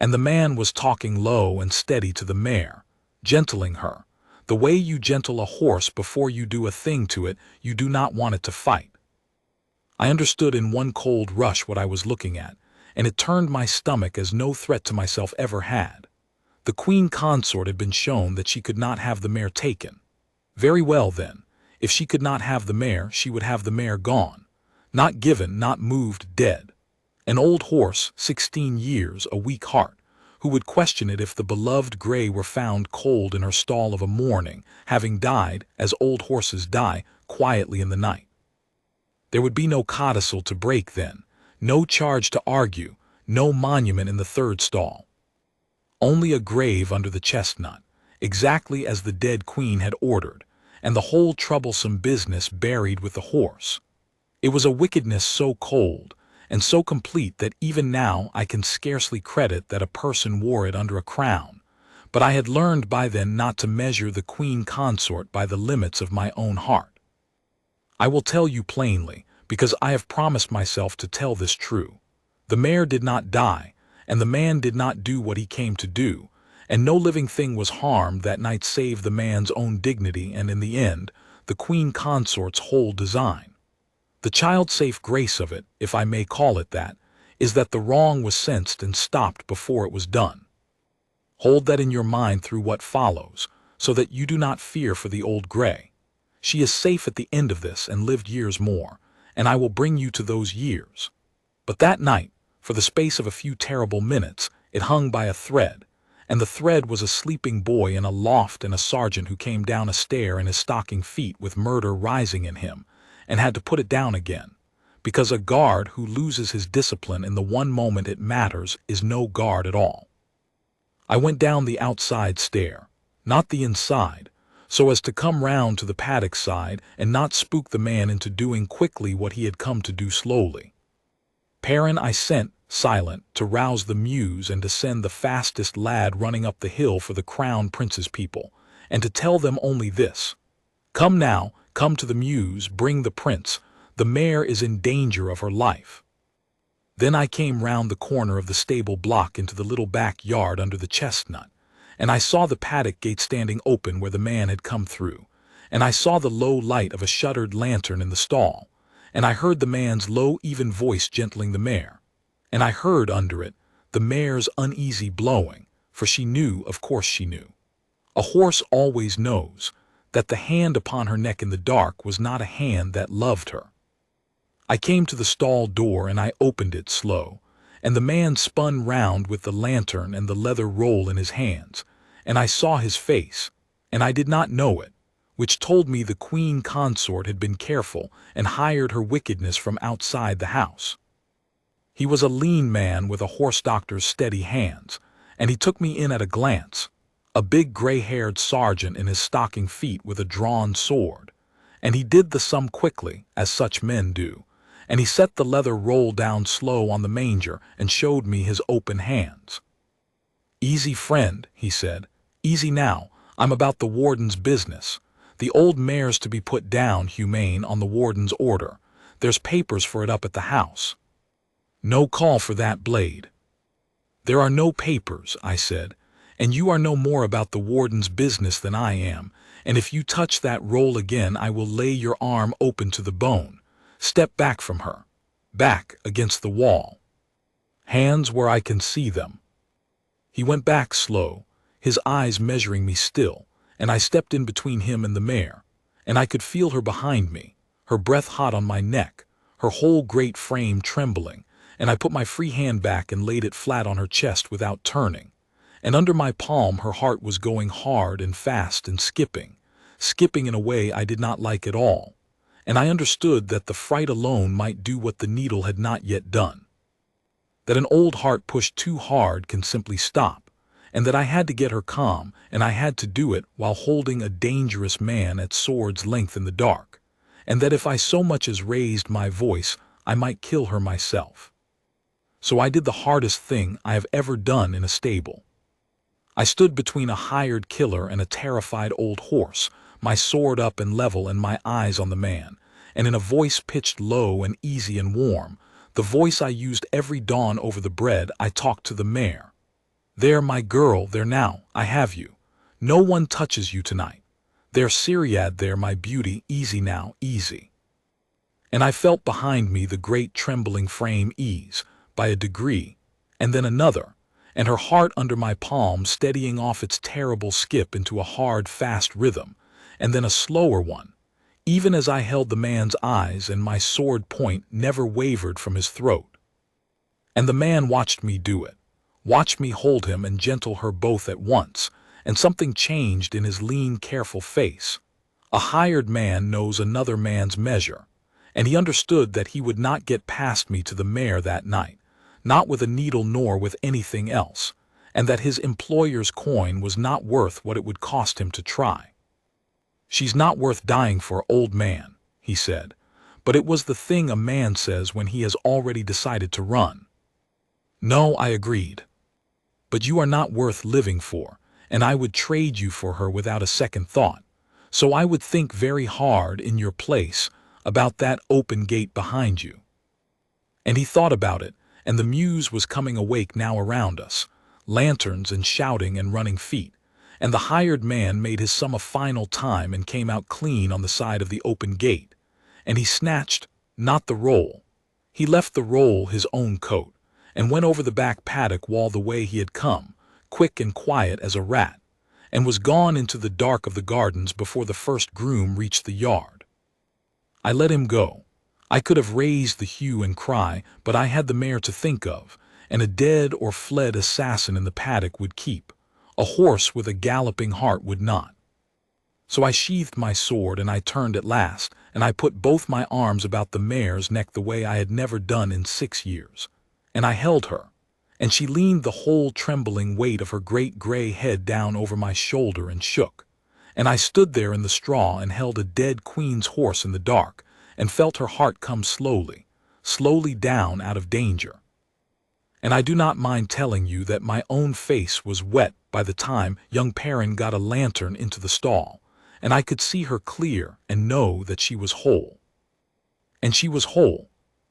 And the man was talking low and steady to the mare, gentling her, the way you gentle a horse before you do a thing to it you do not want it to fight. I understood in one cold rush what I was looking at, and it turned my stomach as no threat to myself ever had. The Queen Consort had been shown that she could not have the mare taken. Very well then, if she could not have the mare, she would have the mare gone. Not given, not moved, dead. An old horse, 16 years, a weak heart, who would question it if the beloved gray were found cold in her stall of a morning, having died, as old horses die, quietly in the night. There would be no codicil to break then, no charge to argue, no monument in the third stall. Only a grave under the chestnut, exactly as the dead queen had ordered, and the whole troublesome business buried with the horse. It was a wickedness so cold and so complete that even now I can scarcely credit that a person wore it under a crown, but I had learned by then not to measure the Queen Consort by the limits of my own heart. I will tell you plainly, because I have promised myself to tell this true. The mare did not die, and the man did not do what he came to do, and no living thing was harmed that night save the man's own dignity and, in the end, the Queen Consort's whole design. The child-safe grace of it, if I may call it that, is that the wrong was sensed and stopped before it was done. Hold that in your mind through what follows, so that you do not fear for the old gray. She is safe at the end of this and lived years more, and I will bring you to those years. But that night, for the space of a few terrible minutes, it hung by a thread, and the thread was a sleeping boy in a loft and a sergeant who came down a stair in his stocking feet with murder rising in him, and had to put it down again, because a guard who loses his discipline in the one moment it matters is no guard at all. I went down the outside stair, not the inside, so as to come round to the paddock side and not spook the man into doing quickly what he had come to do slowly. Perrin I sent, silent, to rouse the mews and to send the fastest lad running up the hill for the Crown Prince's people, and to tell them only this: "Come now, come to the mews, bring the prince, the mare is in danger of her life." Then I came round the corner of the stable block into the little back yard under the chestnut, and I saw the paddock gate standing open where the man had come through, and I saw the low light of a shuttered lantern in the stall, and I heard the man's low even voice gentling the mare, and I heard under it the mare's uneasy blowing, for she knew, of course she knew. A horse always knows that the hand upon her neck in the dark was not a hand that loved her. I came to the stall door and I opened it slow, and the man spun round with the lantern and the leather roll in his hands, and I saw his face, and I did not know it, which told me the Queen Consort had been careful and hired her wickedness from outside the house. He was a lean man with a horse doctor's steady hands, and he took me in at a glance, a big gray-haired sergeant in his stocking feet with a drawn sword, and he did the sum quickly, as such men do, and he set the leather roll down slow on the manger and showed me his open hands. "Easy, friend," he said, "easy now, I'm about the warden's business. The old mare's to be put down, humane, on the warden's order. There's papers for it up at the house." "No call for that blade." "There are no papers," I said. and you are no more about the warden's business than I am, and if you touch that roll again I will lay your arm open to the bone. Step back from her. Back against the wall. Hands where I can see them." He went back slow, his eyes measuring me still, and I stepped in between him and the mare, and I could feel her behind me, her breath hot on my neck, her whole great frame trembling, and I put my free hand back and laid it flat on her chest without turning. And under my palm her heart was going hard and fast and skipping in a way I did not like at all, and I understood that the fright alone might do what the needle had not yet done. That an old heart pushed too hard can simply stop, and that I had to get her calm, and I had to do it while holding a dangerous man at sword's length in the dark, and that if I so much as raised my voice I might kill her myself. So I did the hardest thing I have ever done in a stable. I stood between a hired killer and a terrified old horse, my sword up and level and my eyes on the man, and in a voice pitched low and easy and warm, the voice I used every dawn over the bread, I talked to the mare. "There, my girl, there now, I have you. No one touches you tonight. There, Ceriad, there, my beauty, easy now, easy." And I felt behind me the great trembling frame ease, by a degree, and then another, and her heart under my palm steadying off its terrible skip into a hard, fast rhythm, and then a slower one, even as I held the man's eyes and my sword point never wavered from his throat. And the man watched me do it, watched me hold him and gentle her both at once, and something changed in his lean, careful face. A hired man knows another man's measure, and he understood that he would not get past me to the mare that night, not with a needle nor with anything else, and that his employer's coin was not worth what it would cost him to try. "She's not worth dying for, old man," he said, but it was the thing a man says when he has already decided to run. "No," I agreed. "But you are not worth living for, and I would trade you for her without a second thought, so I would think very hard in your place about that open gate behind you." And he thought about it, and the mews was coming awake now around us, lanterns and shouting and running feet, and the hired man made his sum a final time and came out clean on the side of the open gate, and he snatched, not the roll, he left the roll his own coat, and went over the back paddock wall the way he had come, quick and quiet as a rat, and was gone into the dark of the gardens before the first groom reached the yard. I let him go. I could have raised the hue and cry, but I had the mare to think of, and a dead or fled assassin in the paddock would keep. A horse with a galloping heart would not. So I sheathed my sword, and I turned at last, and I put both my arms about the mare's neck the way I had never done in 6 years, and I held her, and she leaned the whole trembling weight of her great gray head down over my shoulder and shook, and I stood there in the straw and held a dead queen's horse in the dark, and felt her heart come slowly, slowly down out of danger. And I do not mind telling you that my own face was wet by the time young Perrin got a lantern into the stall, and I could see her clear and know that she was whole. And she was whole.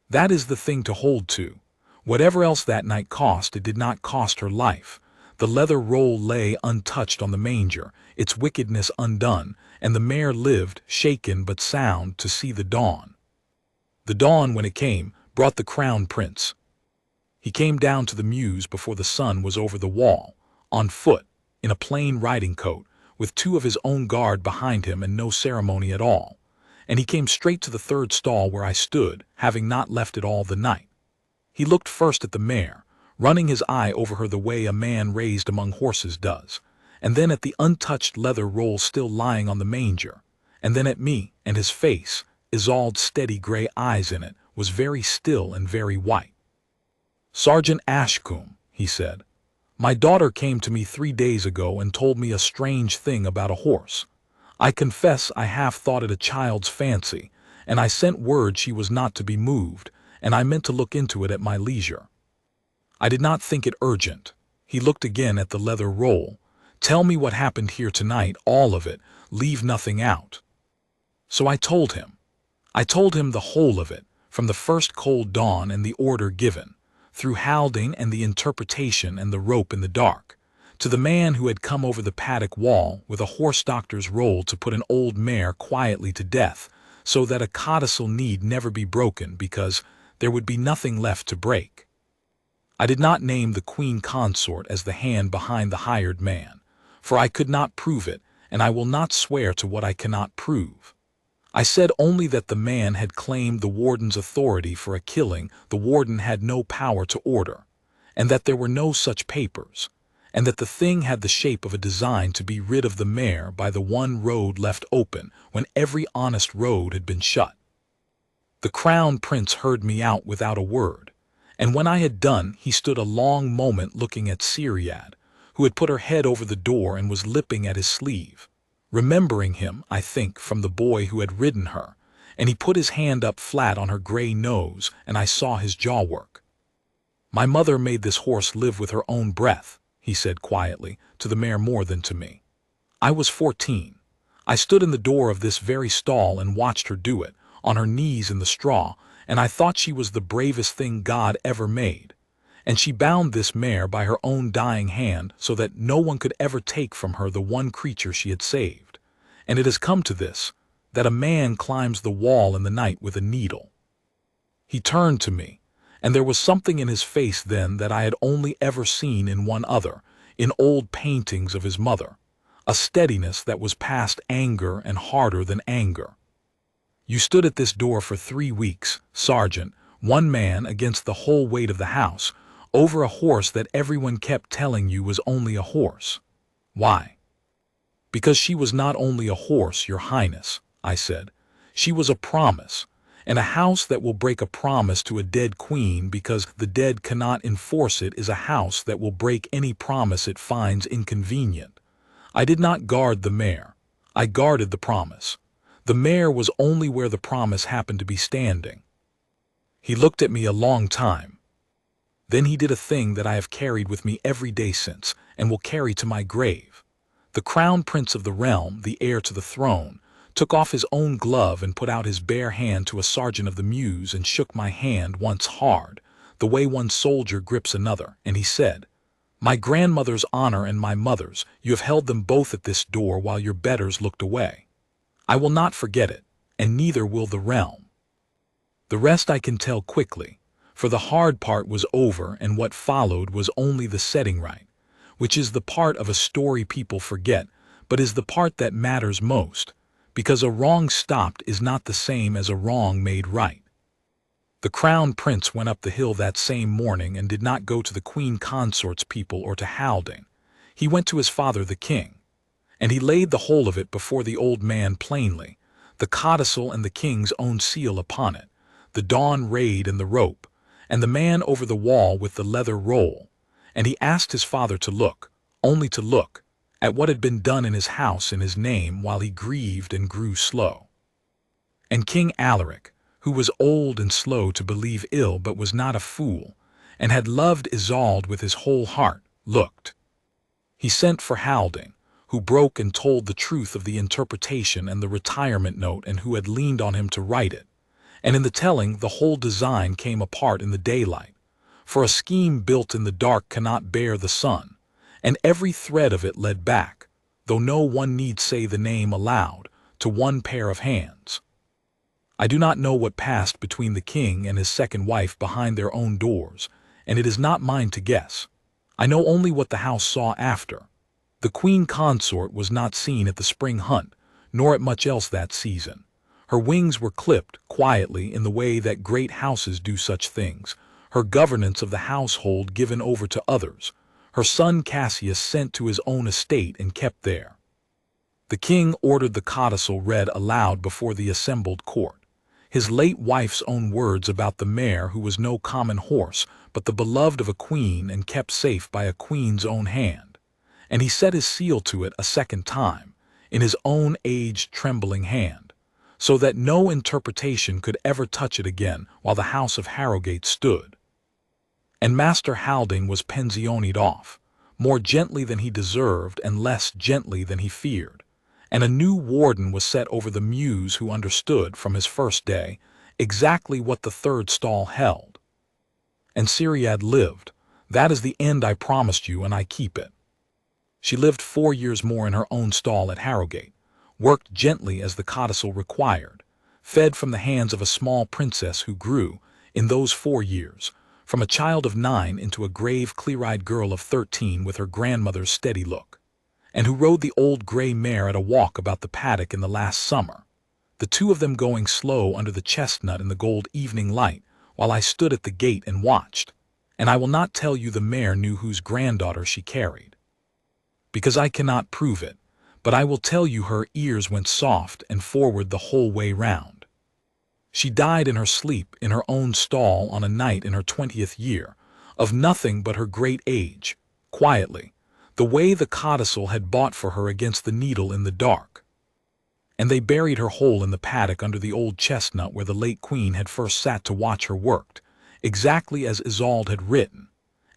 That is the thing to hold to. Whatever else that night cost, it did not cost her life. The leather roll lay untouched on the manger, its wickedness undone, and the mare lived, shaken but sound, to see the dawn. The dawn, when it came, brought the crown prince. He came down to the mews before the sun was over the wall, on foot, in a plain riding coat, with 2 of his own guard behind him and no ceremony at all, and he came straight to the 3rd stall where I stood, having not left it all the night. He looked first at the mare, running his eye over her the way a man raised among horses does, and then at the untouched leather roll still lying on the manger, and then at me, and his face, Isolde's steady gray eyes in it, was very still and very white. "Sergeant Ashcombe," he said, "my daughter came to me 3 days ago and told me a strange thing about a horse. I confess I half thought it a child's fancy, and I sent word she was not to be moved, and I meant to look into it at my leisure. I did not think it urgent." He looked again at the leather roll. "Tell me what happened here tonight, all of it, leave nothing out." So I told him. I told him the whole of it, from the first cold dawn and the order given, through Haldane and the interpretation and the rope in the dark, to the man who had come over the paddock wall with a horse doctor's roll to put an old mare quietly to death, so that a codicil need never be broken because there would be nothing left to break. I did not name the Queen Consort as the hand behind the hired man, for I could not prove it, and I will not swear to what I cannot prove. I said only that the man had claimed the warden's authority for a killing the warden had no power to order, and that there were no such papers, and that the thing had the shape of a design to be rid of the mare by the one road left open when every honest road had been shut. The Crown Prince heard me out without a word, and when I had done he stood a long moment looking at Ceriad, who had put her head over the door and was lipping at his sleeve, remembering him, I think, from the boy who had ridden her, and he put his hand up flat on her gray nose, and I saw his jaw work. "My mother made this horse live with her own breath," he said quietly, to the mare more than to me. "I was 14. I stood in the door of this very stall and watched her do it, on her knees in the straw, and I thought she was the bravest thing God ever made. And she bound this mare by her own dying hand so that no one could ever take from her the one creature she had saved. And it has come to this, that a man climbs the wall in the night with a needle." He turned to me, and there was something in his face then that I had only ever seen in one other, in old paintings of his mother, a steadiness that was past anger and harder than anger. "You stood at this door for 3 weeks, Sergeant, one man against the whole weight of the house, over a horse that everyone kept telling you was only a horse. Why?" "Because she was not only a horse, Your Highness," I said. "She was a promise, and a house that will break a promise to a dead queen because the dead cannot enforce it is a house that will break any promise it finds inconvenient. I did not guard the mare. I guarded the promise. The mare was only where the promise happened to be standing." He looked at me a long time. Then he did a thing that I have carried with me every day since, and will carry to my grave. The Crown Prince of the realm, the heir to the throne, took off his own glove and put out his bare hand to a sergeant of the mews and shook my hand once hard, the way one soldier grips another, and he said, "My grandmother's honor and my mother's, you have held them both at this door while your betters looked away. I will not forget it, and neither will the realm. The rest I can tell quickly, for the hard part was over and what followed was only the setting right, which is the part of a story people forget, but is the part that matters most, because a wrong stopped is not the same as a wrong made right. The Crown Prince went up the hill that same morning and did not go to the Queen Consort's people or to Halding. He went to his father the king, and he laid the whole of it before the old man plainly, the codicil and the king's own seal upon it, the dawn raid and the rope, and the man over the wall with the leather roll, and he asked his father to look, only to look, at what had been done in his house in his name while he grieved and grew slow. And King Alaric, who was old and slow to believe ill but was not a fool, and had loved Isolde with his whole heart, looked. He sent for Halding, who broke and told the truth of the interpretation and the retirement note and who had leaned on him to write it. And in the telling the whole design came apart in the daylight, for a scheme built in the dark cannot bear the sun, and every thread of it led back, though no one need say the name aloud, to one pair of hands. I do not know what passed between the king and his second wife behind their own doors, and it is not mine to guess. I know only what the house saw after. The Queen Consort was not seen at the spring hunt, nor at much else that season. Her wings were clipped quietly in the way that great houses do such things, her governance of the household given over to others, her son Cassius sent to his own estate and kept there. The king ordered the codicil read aloud before the assembled court, his late wife's own words about the mare who was no common horse, but the beloved of a queen and kept safe by a queen's own hand, and he set his seal to it a second time, in his own aged trembling hand, so that no interpretation could ever touch it again while the house of Harrogate stood. And Master Halding was pensioned off, more gently than he deserved and less gently than he feared, and a new warden was set over the mews who understood from his first day exactly what the third stall held. And Ceriad lived. That is the end I promised you, and I keep it. She lived 4 years more in her own stall at Harrogate, worked gently as the codicil required, fed from the hands of a small princess who grew, in those 4 years, from a child of 9 into a grave, clear-eyed girl of 13 with her grandmother's steady look, and who rode the old grey mare at a walk about the paddock in the last summer, the two of them going slow under the chestnut in the gold evening light, while I stood at the gate and watched. And I will not tell you the mare knew whose granddaughter she carried, because I cannot prove it, but I will tell you her ears went soft and forward the whole way round. She died in her sleep in her own stall on a night in her 20th year, of nothing but her great age, quietly, the way the codicil had bought for her against the needle in the dark. And they buried her whole in the paddock under the old chestnut where the late queen had first sat to watch her worked, exactly as Isolde had written,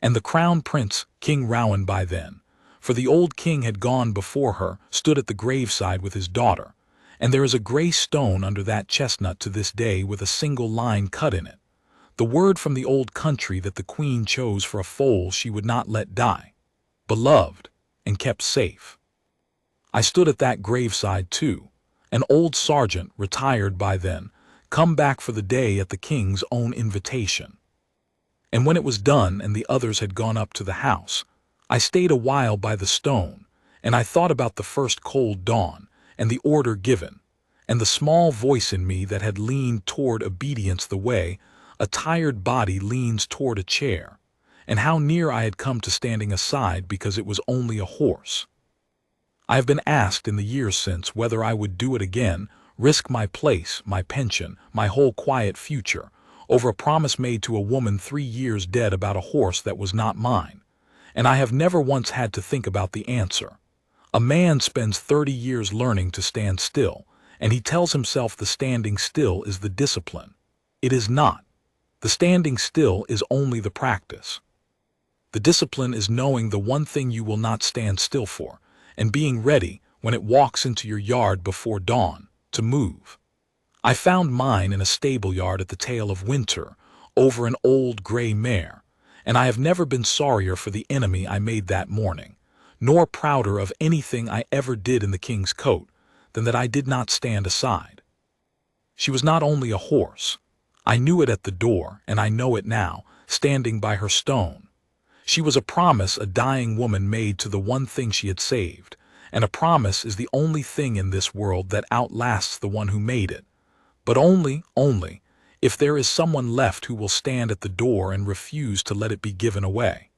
and the crown prince, King Rowan by then, for the old king had gone before her, stood at the graveside with his daughter, and there is a grey stone under that chestnut to this day with a single line cut in it, the word from the old country that the queen chose for a foal she would not let die, beloved, and kept safe. I stood at that graveside too, an old sergeant, retired by then, come back for the day at the king's own invitation. And when it was done and the others had gone up to the house, I stayed a while by the stone, and I thought about the first cold dawn, and the order given, and the small voice in me that had leaned toward obedience the way a tired body leans toward a chair, and how near I had come to standing aside because it was only a horse. I have been asked in the years since whether I would do it again, risk my place, my pension, my whole quiet future, over a promise made to a woman 3 years dead about a horse that was not mine, and I have never once had to think about the answer. A man spends 30 years learning to stand still, and he tells himself the standing still is the discipline. It is not. The standing still is only the practice. The discipline is knowing the one thing you will not stand still for, and being ready, when it walks into your yard before dawn, to move. I found mine in a stable yard at the tail of winter, over an old grey mare, and I have never been sorrier for the enemy I made that morning, nor prouder of anything I ever did in the king's coat, than that I did not stand aside. She was not only a horse. I knew it at the door, and I know it now, standing by her stone. She was a promise a dying woman made to the one thing she had saved, and a promise is the only thing in this world that outlasts the one who made it, but only, if there is someone left who will stand at the door and refuse to let it be given away.